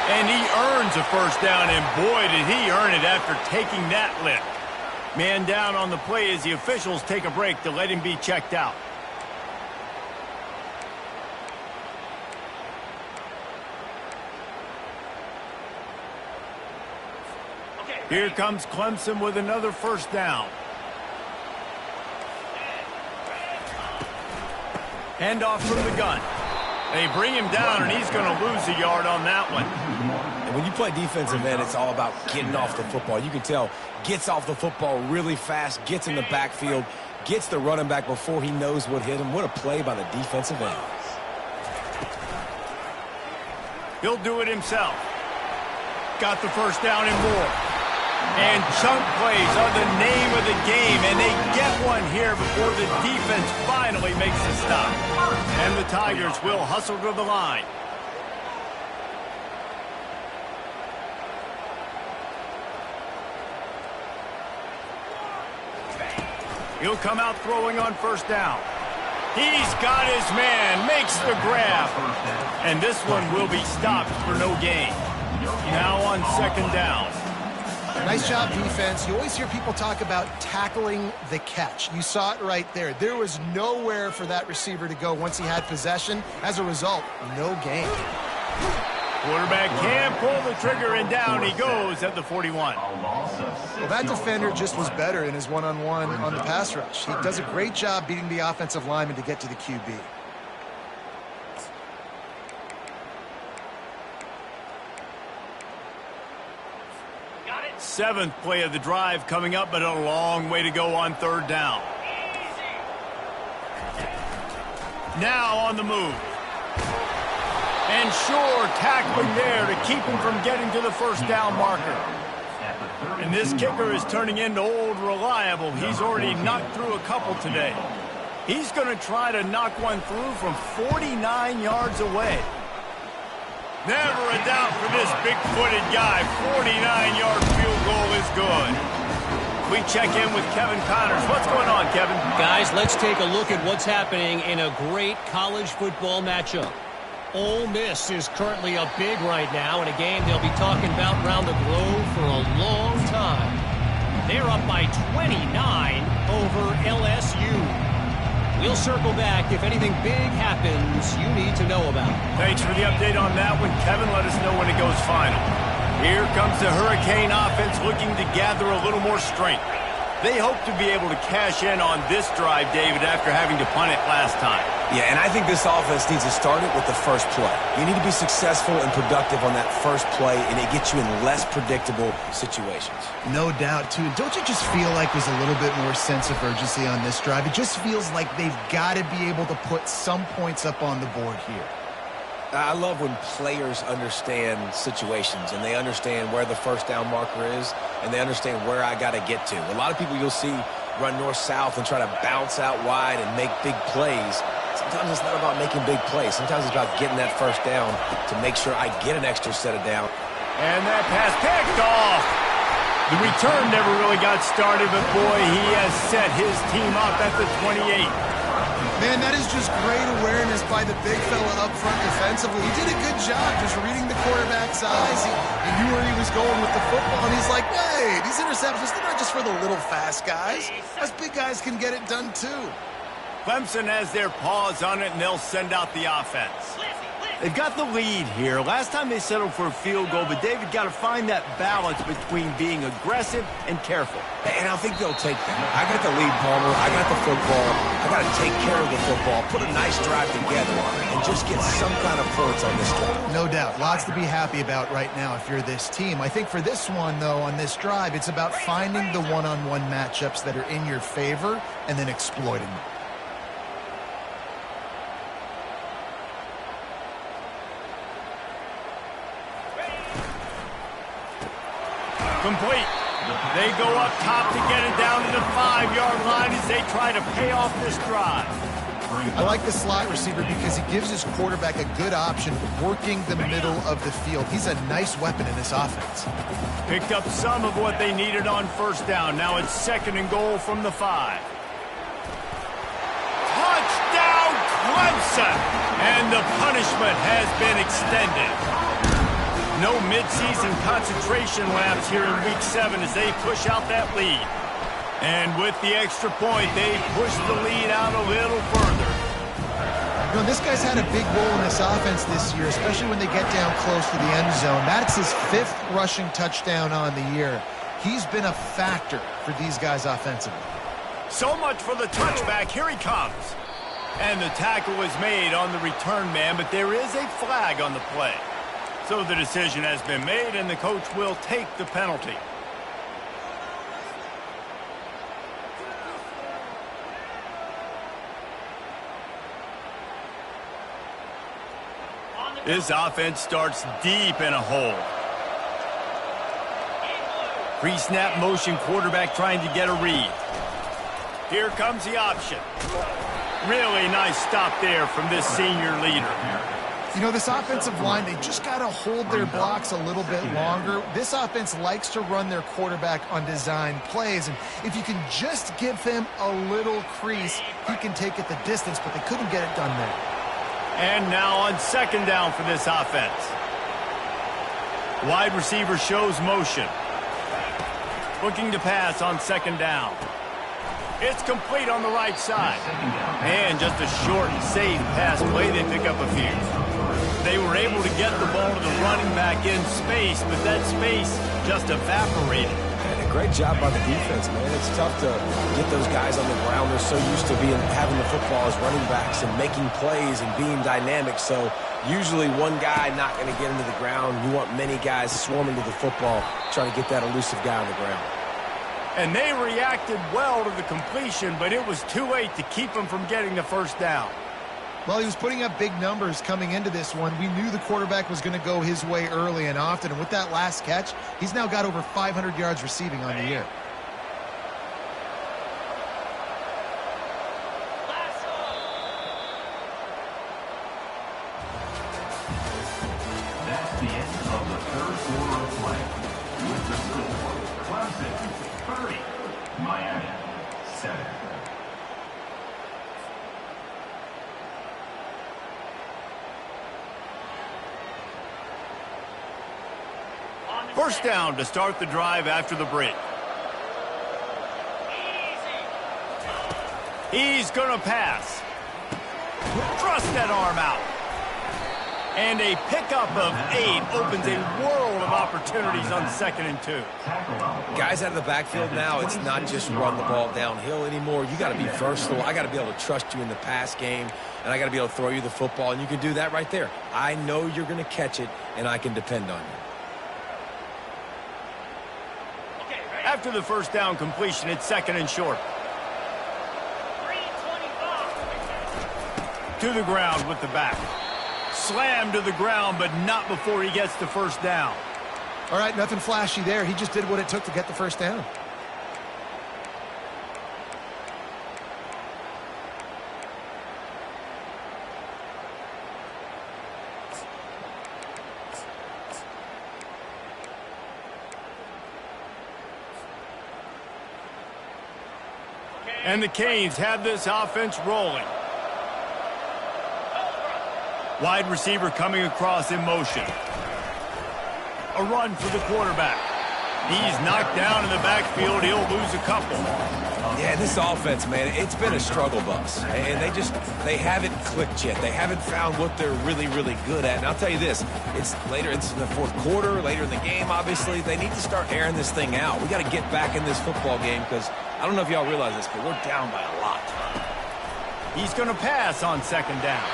And he earns a first down, and boy, did he earn it after taking that lift. Man down on the play as the officials take a break to let him be checked out. Here comes Clemson with another first down. Handoff from the gun. They bring him down, and he's going to lose a yard on that one. And when you play defensive end, it's all about getting off the football. You can tell, gets off the football really fast, gets in the backfield, gets the running back before he knows what hit him. What a play by the defensive end. He'll do it himself. Got the first down and more. And chunk plays are the name of the game, and they get one here before the defense finally makes the stop. And the Tigers will hustle to the line. He'll come out throwing on first down. He's got his man, makes the grab. And this one will be stopped for no gain. Now on second down. Nice job, defense. You always hear people talk about tackling the catch. You saw it right there. There was nowhere for that receiver to go once he had possession. As a result, no gain. Quarterback can't pull the trigger, and down he goes at the 41. Well, that defender just was better in his one-on-one on the pass rush. He does a great job beating the offensive lineman to get to the QB. Seventh play of the drive coming up, but a long way to go on third down. Now on the move. And sure, tackling there to keep him from getting to the first down marker. And this kicker is turning into old reliable. He's already knocked through a couple today. He's going to try to knock one through from 49 yards away. Never a doubt for this big-footed guy. 49-yard field goal is good. We check in with Kevin Connors. What's going on, Kevin? Guys, let's take a look at what's happening in a great college football matchup. Ole Miss is currently up big right now in a game they'll be talking about around the globe for a long time. They're up by 29 over LSU. We'll circle back if anything big happens you need to know about. Thanks for the update on that one, Kevin. Let us know when it goes final. Here comes the Hurricane offense looking to gather a little more strength. They hope to be able to cash in on this drive, David, after having to punt it last time. Yeah, and I think this offense needs to start it with the first play. You need to be successful and productive on that first play, and it gets you in less predictable situations. No doubt, too. Don't you just feel like there's a little bit more sense of urgency on this drive? It just feels like they've got to be able to put some points up on the board here. I love when players understand situations and they understand where the first down marker is and they understand where I got to get to. A lot of people you'll see run north-south and try to bounce out wide and make big plays. Sometimes it's not about making big plays. Sometimes it's about getting that first down to make sure I get an extra set of down. And that pass picked off. The return never really got started, but boy, he has set his team up at the 28. Man, that is just great awareness by the big fella up front defensively. He did a good job just reading the quarterback's eyes. He knew where he was going with the football, and he's like, hey, these interceptions, they're not just for the little fast guys. Us big guys can get it done too. Clemson has their paws on it, and they'll send out the offense. They've got the lead here. Last time they settled for a field goal, but David got to find that balance between being aggressive and careful. And I think they'll take that. I got the lead, Palmer. I got the football. I got to take care of the football, put a nice drive together, and just get some kind of points on this drive. No doubt. Lots to be happy about right now if you're this team. I think for this one, though, on this drive, it's about finding the one-on-one matchups that are in your favor and then exploiting them. Complete. They go up top to get it down to the 5-yard line as they try to pay off this drive. I like the slot receiver because he gives his quarterback a good option working the middle of the field. He's a nice weapon in this offense. Picked up some of what they needed on first down. Now it's second and goal from the 5. Touchdown, Clemson! And the punishment has been extended. No midseason concentration laps here in Week 7 as they push out that lead. And with the extra point, they push the lead out a little further. You know, this guy's had a big role in this offense this year, especially when they get down close to the end zone. That's his 5th rushing touchdown on the year. He's been a factor for these guys offensively. So much for the touchback. Here he comes. And the tackle is made on the return man, but there is a flag on the play. So the decision has been made, and the coach will take the penalty. This offense starts deep in a hole. Pre-snap motion, quarterback trying to get a read. Here comes the option. Really nice stop there from this senior leader. You know, this offensive line, they just got to hold their blocks a little bit longer. This offense likes to run their quarterback on design plays, and if you can just give him a little crease, he can take it the distance, but they couldn't get it done there. And now on second down for this offense. Wide receiver shows motion. Looking to pass on second down. It's complete on the right side. And just a short and safe pass play. They pick up a few. They were able to get the ball to the running back in space, but that space just evaporated. And a great job by the defense, man. It's tough to get those guys on the ground. They're so used to having the football as running backs and making plays and being dynamic. So usually one guy not going to get into the ground. You want many guys swarming to the football, trying to get that elusive guy on the ground. And they reacted well to the completion, but it was too late to keep them from getting the first down. Well, he was putting up big numbers coming into this one. We knew the quarterback was going to go his way early and often, and with that last catch, he's now got over 500 yards receiving on the year. That's the end of the third quarter of play. With the score, Clemson 30, Miami 7. First down to start the drive after the break. He's going to pass. Thrust that arm out. And a pickup of 8 opens a world of opportunities on 2nd and 2. Guys out of the backfield now, it's not just run the ball downhill anymore. You got to be versatile. I got to be able to trust you in the pass game, and I got to be able to throw you the football, and you can do that right there. I know you're going to catch it, and I can depend on you. After the first down completion, it's 2nd and short. To the ground with the back. Slammed to the ground, but not before he gets the first down. All right, nothing flashy there. He just did what it took to get the first down. And the Canes have this offense rolling. Wide receiver coming across in motion. A run for the quarterback. He's knocked down in the backfield. He'll lose a couple. Yeah, this offense, man, it's been a struggle bus. And they haven't clicked yet. They haven't found what they're really, really good at. And I'll tell you this, it's in the fourth quarter, later in the game, obviously. They need to start airing this thing out. We got to get back in this football game because I don't know if y'all realize this, but we're down by a lot. He's going to pass on 2nd down.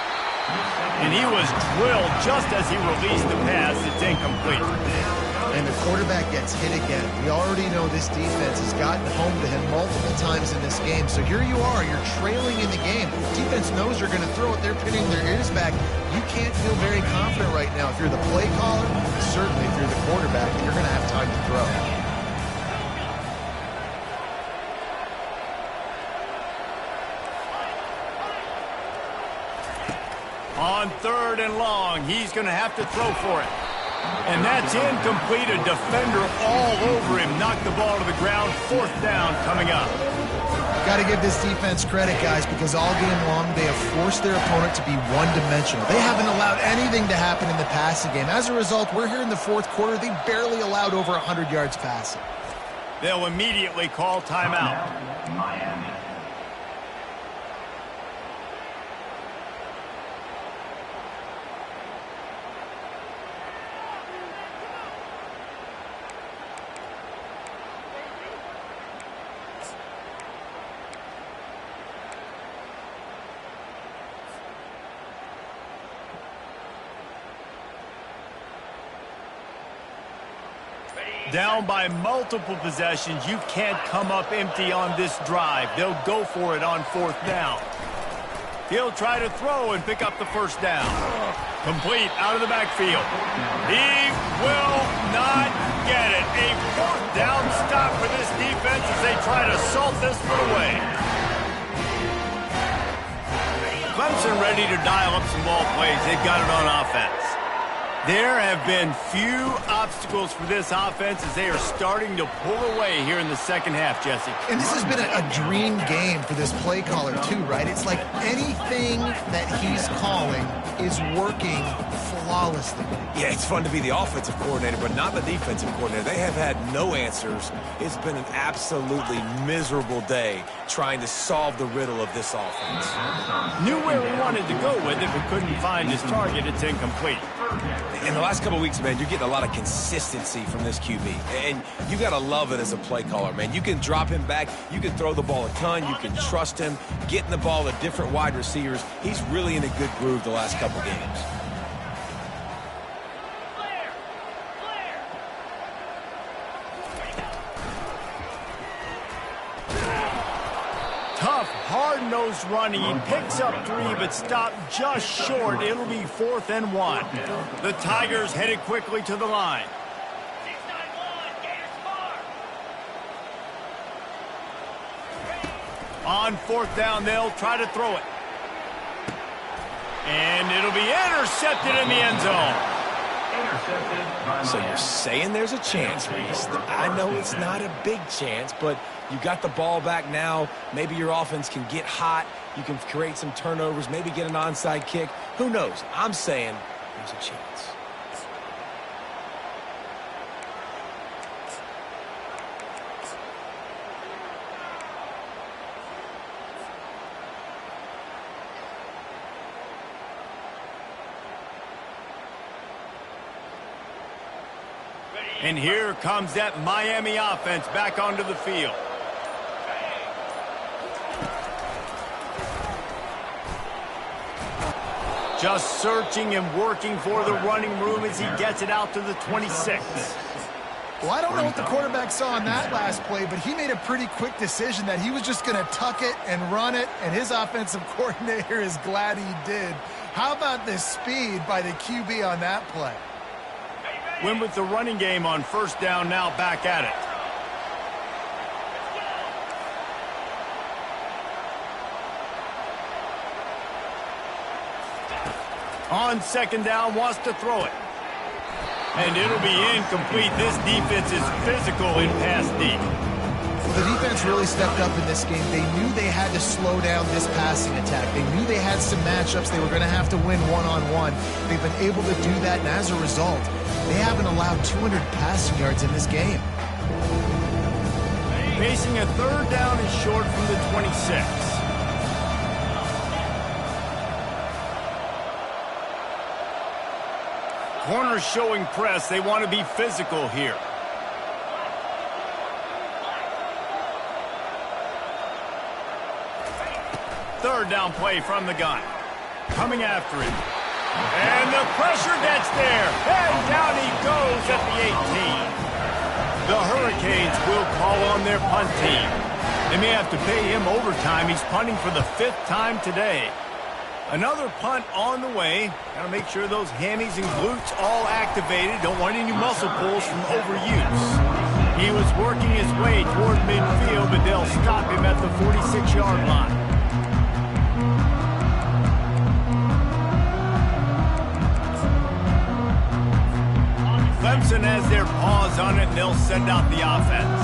And he was drilled just as he released the pass. It's incomplete. And the quarterback gets hit again. We already know this defense has gotten home to him multiple times in this game. So here you are, you're trailing in the game. Defense knows you're going to throw it. They're pinning their ears back. You can't feel very confident right now. If you're the play caller, certainly if you're the quarterback, you're going to have time to throw. On 3rd and long, he's going to have to throw for it. And that's incomplete. A defender all over him. Knocked the ball to the ground. 4th down coming up. Got to give this defense credit, guys, because all game long they have forced their opponent to be one-dimensional. They haven't allowed anything to happen in the passing game. As a result, we're here in the fourth quarter. They barely allowed over 100 yards passing. They'll immediately call timeout. Miami. Down by multiple possessions, you can't come up empty on this drive. They'll go for it on 4th down. He'll try to throw and pick up the 1st down. Complete out of the backfield. He will not get it. A 4th down stop for this defense as they try to salt this one away. Clemson ready to dial up some ball plays. They've got it on offense. There have been few obstacles for this offense as they are starting to pull away here in the 2nd half, Jesse. And this has been a dream game for this play caller too, right? It's like anything that he's calling is working flawlessly. Yeah, it's fun to be the offensive coordinator, but not the defensive coordinator. They have had no answers. It's been an absolutely miserable day trying to solve the riddle of this offense. Knew where he wanted to go with it, but couldn't find his target. It's incomplete. In the last couple of weeks, man, you're getting a lot of consistency from this QB. And you got to love it as a play caller, man. You can drop him back. You can throw the ball a ton. You can trust him. Getting the ball to different wide receivers. He's really in a good groove the last couple games. Tough, hard-nosed running. He picks up 3, but stopped just short. It'll be 4th and 1. The Tigers headed quickly to the line. 691, Gators mark. On 4th down, they'll try to throw it. And it'll be intercepted in the end zone. So you're saying there's a chance, Reese. I know it's not a big chance, but you got the ball back now. Maybe your offense can get hot. You can create some turnovers, maybe get an onside kick. Who knows? I'm saying there's a chance. And here comes that Miami offense back onto the field. Just searching and working for the running room as he gets it out to the 26. Well, I don't know what the quarterback saw in that last play, but he made a pretty quick decision that he was just going to tuck it and run it, and his offensive coordinator is glad he did. How about the speed by the QB on that play? Win with the running game on 1st down, now back at it. On 2nd down, wants to throw it. And it'll be incomplete. This defense is physical in pass deep. Well, the defense really stepped up in this game. They knew they had to slow down this passing attack. They knew they had some matchups they were going to have to win one-on-one. They've been able to do that, and as a result, they haven't allowed 200 passing yards in this game. Facing a 3rd down and short from the 26. Corners showing press. They want to be physical here. Third down play from the gun. Coming after him. And the pressure gets there. And down he goes at the 18. The Hurricanes will call on their punt team. They may have to pay him overtime. He's punting for the 5th time today. Another punt on the way. Got to make sure those hammies and glutes all activated. Don't want any muscle pulls from overuse. He was working his way toward midfield, but they'll stop him at the 46-yard line. Clemson has their paws on it, and they'll send out the offense.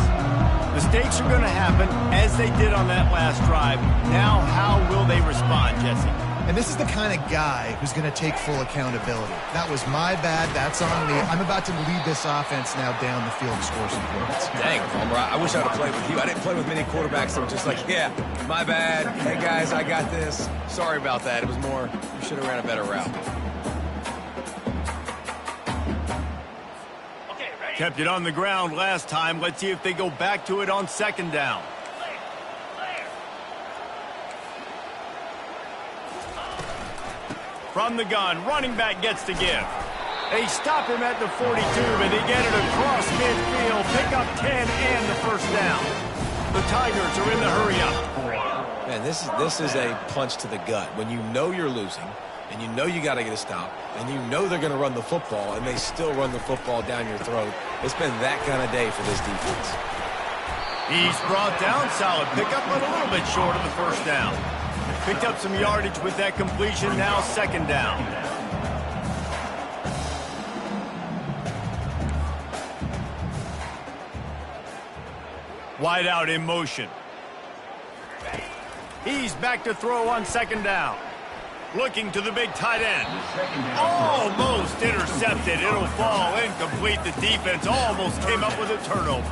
Mistakes are going to happen, as they did on that last drive. Now, how will they respond, Jesse? And this is the kind of guy who's going to take full accountability. That was my bad. That's on me. I'm about to lead this offense now down the field and score some points. Dang, Homer, I wish I would have played with you. I didn't play with many quarterbacks that were just like, yeah, my bad. Hey, guys, I got this. Sorry about that. It was more, you should have ran a better route. Kept it on the ground last time. Let's see if they go back to it on 2nd down. From the gun, running back gets to give. They stop him at the 42, but they get it across midfield, pick up 10 and the first down. The Tigers are in the hurry-up. Man, this is a punch to the gut. When you know you're losing, and you know you got to get a stop, and you know they're going to run the football, and they still run the football down your throat. It's been that kind of day for this defense. He's brought down, solid pickup, but a little bit short of the first down. Picked up some yardage with that completion, now second down. Wide out in motion. He's back to throw on second down. Looking to the big tight end. Almost intercepted. It'll fall incomplete. The defense almost came up with a turnover.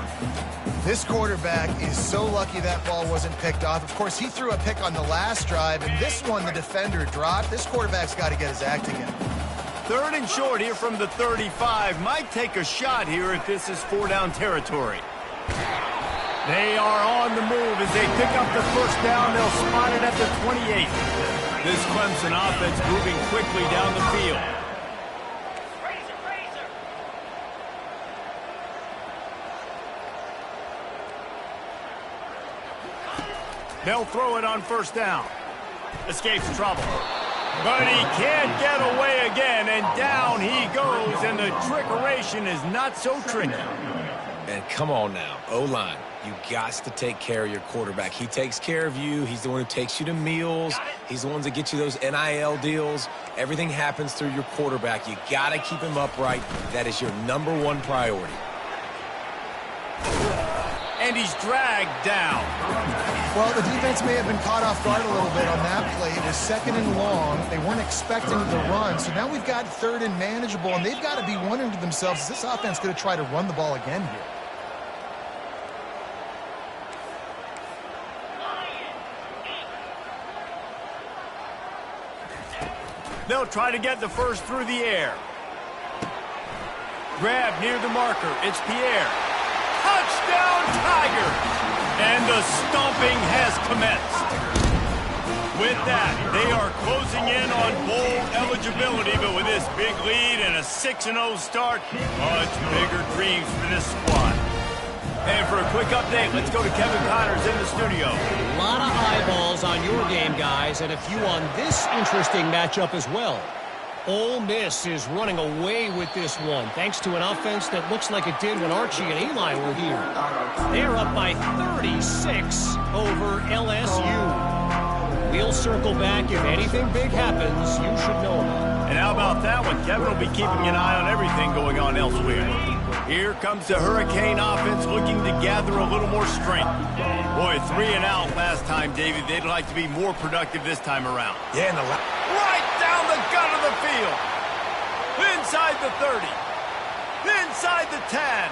This quarterback is so lucky that ball wasn't picked off. Of course, he threw a pick on the last drive, and this one the defender dropped. This quarterback's got to get his act together. Third and short here from the 35. Might take a shot here if this is 4-down territory. They are on the move as they pick up the first down. They'll spot it at the 28. This Clemson offense moving quickly down the field. They'll throw it on first down. Escapes trouble. But he can't get away again, and down he goes, and the trickeration is not so tricky. And come on now, O-line. You got to take care of your quarterback. He takes care of you. He's the one who takes you to meals. He's the one that gets you those NIL deals. Everything happens through your quarterback. You got to keep him upright. That is your #1 priority. And he's dragged down. Well, the defense may have been caught off guard a little bit on that play. It was second and long. They weren't expecting the run. So now we've got third and manageable, and they've got to be wondering to themselves, is this offense going to try to run the ball again here? They'll try to get the first through the air. Grab near the marker. It's Pierre. Touchdown, Tigers! And the stomping has commenced. With that, they are closing in on bowl eligibility, but with this big lead and a 6-0 start, much bigger dreams for this squad. And for a quick update, let's go to Kevin Connors in the studio. A lot of eyeballs on your game, guys, and a few on this interesting matchup as well. Ole Miss is running away with this one, thanks to an offense that looks like it did when Archie and Eli were here. They're up by 36 over LSU. We'll circle back. If anything big happens, you should know about it. And how about that one? Kevin will be keeping an eye on everything going on elsewhere. Here comes the Hurricane offense looking to gather a little more strength. Boy, 3 and out last time, David. They'd like to be more productive this time around. Yeah, Right down the gut of the field. Inside the 30. Inside the 10.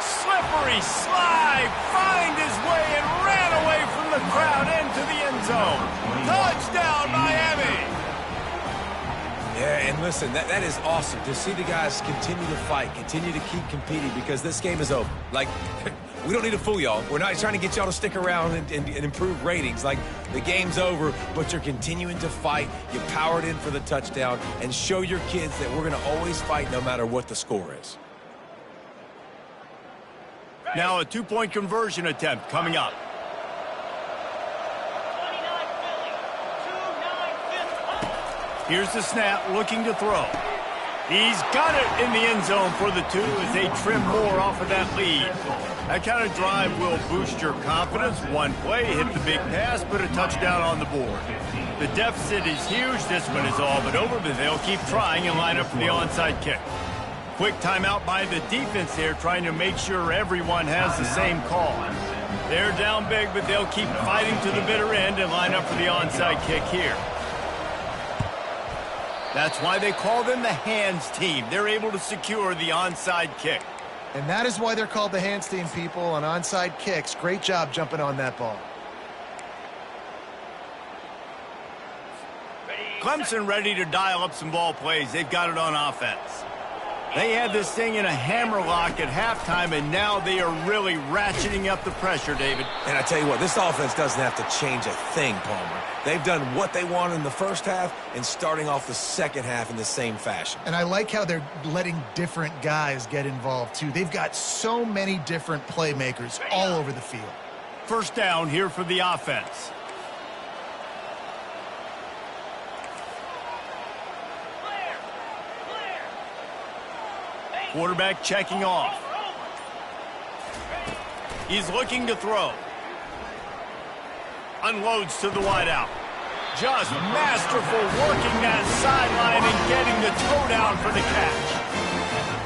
Slippery slide. Find his way and ran away from the crowd into the end zone. Touchdown, Miami. Yeah, and listen, that is awesome to see the guys continue to fight, continue to keep competing, because this game is over. Like, we don't need to fool y'all. We're not trying to get y'all to stick around and improve ratings. Like, the game's over, but you're continuing to fight. You powered in for the touchdown, and show your kids that we're going to always fight no matter what the score is. Now a 2-point conversion attempt coming up. Here's the snap, looking to throw. He's got it in the end zone for the 2 as they trim more off of that lead. That kind of drive will boost your confidence. One play, hit the big pass, put a touchdown on the board. The deficit is huge. This one is all but over, but they'll keep trying and line up for the onside kick. Quick timeout by the defense there, trying to make sure everyone has the same call. They're down big, but they'll keep fighting to the bitter end and line up for the onside kick here. That's why they call them the hands team. They're able to secure the onside kick. And that is why they're called the hands team, people, on onside kicks. Great job jumping on that ball. Clemson ready to dial up some ball plays. They've got it on offense. They had this thing in a hammerlock at halftime, and now they are really ratcheting up the pressure, David. And I tell you what, this offense doesn't have to change a thing, Palmer. They've done what they wanted in the first half and starting off the second half in the same fashion. And I like how they're letting different guys get involved, too. They've got so many different playmakers all over the field. First down here for the offense. Quarterback checking off. He's looking to throw. Unloads to the wideout. Just masterful working that sideline and getting the toe down for the catch.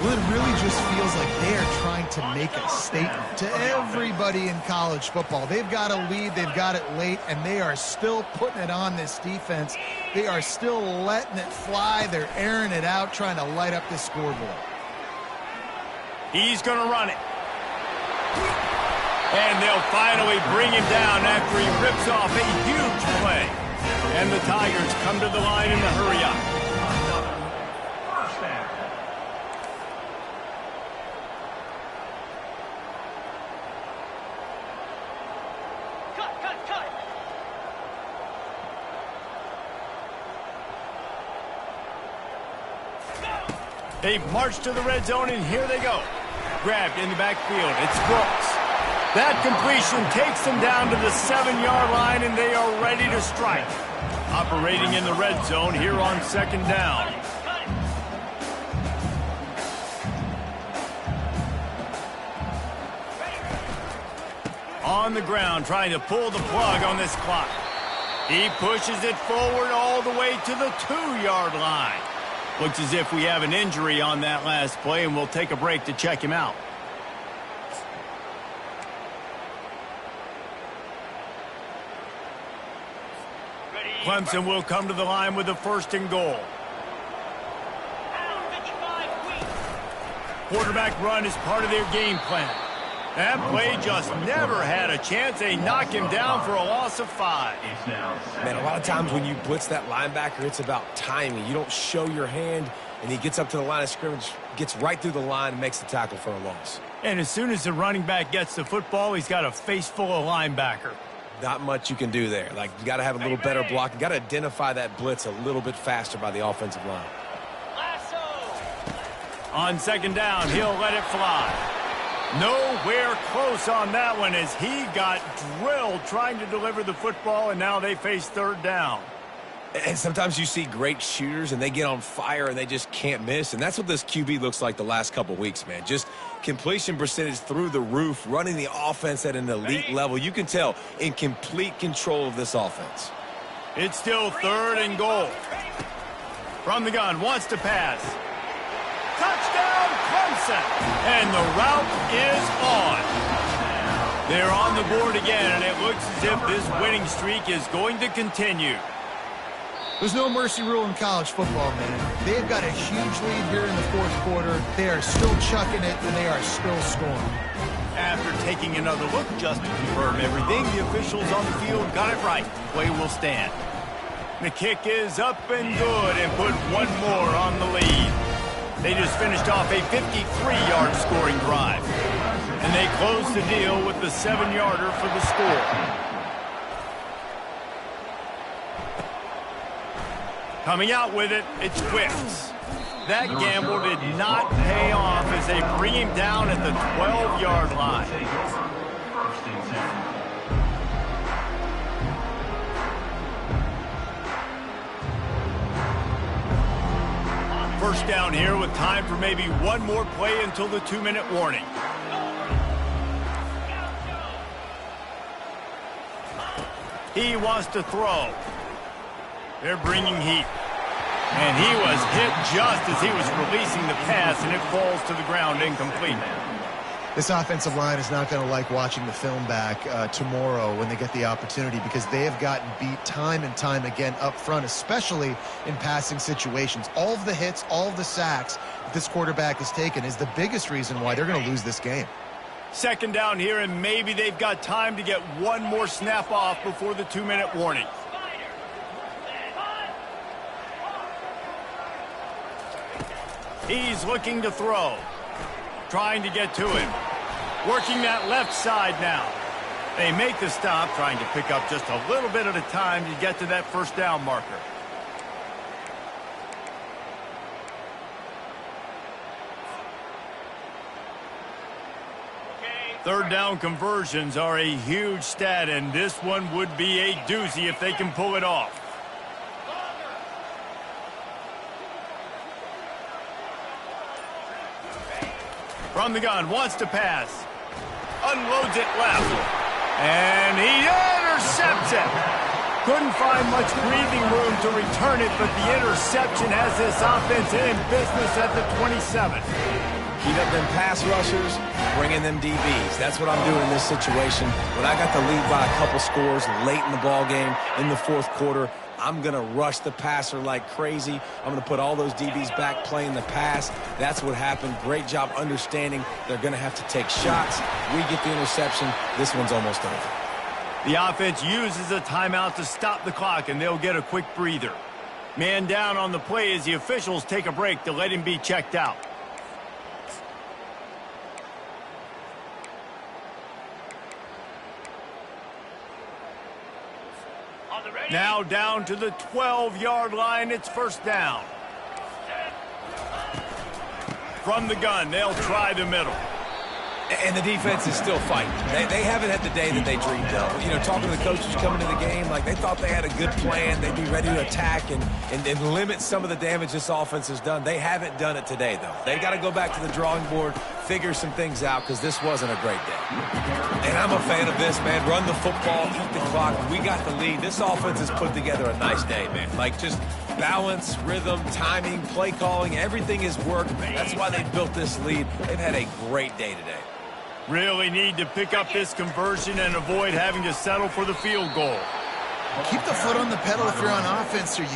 Well, it really just feels like they are trying to make a statement to everybody in college football. They've got a lead, they've got it late, and they are still putting it on this defense. They are still letting it fly. They're airing it out, trying to light up this scoreboard. He's going to run it. And they'll finally bring him down after he rips off a huge play. And the Tigers come to the line in the hurry-up. First down. Cut. They've marched to the red zone, and here they go. Grabbed in the backfield. It's Brooks. That completion takes them down to the 7-yard line, and they are ready to strike. Operating in the red zone here on second down. On the ground, trying to pull the plug on this clock. He pushes it forward all the way to the 2-yard line. Looks as if we have an injury on that last play, and we'll take a break to check him out. Clemson will come to the line with the 1st and goal. Quarterback run is part of their game plan. That play just never had a chance. They knock him down for a loss of 5. Man, a lot of times when you blitz that linebacker, it's about timing. You don't show your hand, and he gets up to the line of scrimmage, gets right through the line, and makes the tackle for a loss. And as soon as the running back gets the football, he's got a face full of linebacker. Not much you can do there. Like, you got to have a little better block. You got to identify that blitz a little bit faster by the offensive line. On second down, he'll let it fly. Nowhere close on that one as he got drilled trying to deliver the football, and now they face 3rd down. And sometimes you see great shooters, and they get on fire, and they just can't miss. And that's what this QB looks like the last couple weeks, man. Just completion percentage through the roof, running the offense at an elite level. You can tell in complete control of this offense. It's still 3rd and goal. From the gun, wants to pass. Touchdown, Clemson! And the route is on. They're on the board again, and it looks as if this winning streak is going to continue. There's no mercy rule in college football, man. They've got a huge lead here in the 4th quarter. They are still chucking it, and they are still scoring. After taking another look just to confirm everything, the officials on the field got it right. Play will stand. The kick is up and good and put one more on the lead. They just finished off a 53-yard scoring drive. And they close the deal with the 7-yarder for the score. Coming out with it, it's Wicks. That gamble did not pay off as they bring him down at the 12-yard line. First down here with time for maybe one more play until the 2-minute warning. He wants to throw. They're bringing heat. And he was hit just as he was releasing the pass, and it falls to the ground incomplete. This offensive line is not going to like watching the film back tomorrow when they get the opportunity, because they have gotten beat time and time again up front, especially in passing situations. All of the hits, all of the sacks that this quarterback has taken is the biggest reason why they're going to lose this game. Second down here, and maybe they've got time to get one more snap off before the 2-minute warning. He's looking to throw. Trying to get to him. Working that left side now. They make the stop, trying to pick up just a little bit at a time to get to that first down marker. Third down conversions are a huge stat, and this one would be a doozy if they can pull it off. From the gun, wants to pass. Unloads it left. And he intercepts it. Couldn't find much breathing room to return it, but the interception has this offense in business at the 27. Heat up them pass rushers, bring in them DBs. That's what I'm doing in this situation. When I got the lead by a couple scores late in the ball game, in the fourth quarter, I'm going to rush the passer like crazy. I'm going to put all those DBs back playing the pass. That's what happened. Great job understanding they're going to have to take shots. We get the interception. This one's almost over. The offense uses a timeout to stop the clock, and they'll get a quick breather. Man down on the play as the officials take a break to let him be checked out. Now down to the 12-yard line. It's first down. From the gun, they'll try the middle. And the defense is still fighting. They haven't had the day that they dreamed of. You know, talking to the coaches coming to the game, like they thought they had a good plan. They'd be ready to attack and limit some of the damage this offense has done. They haven't done it today, though. They got to go back to the drawing board, figure some things out, because this wasn't a great day. And I'm a fan of this, man. Run the football, eat the clock. We got the lead. This offense has put together a nice day, man. Like just balance, rhythm, timing, play calling, everything has worked. That's why they built this lead. They've had a great day today. Really need to pick up this conversion and avoid having to settle for the field goal. Keep the foot on the pedal if you're on offense, or you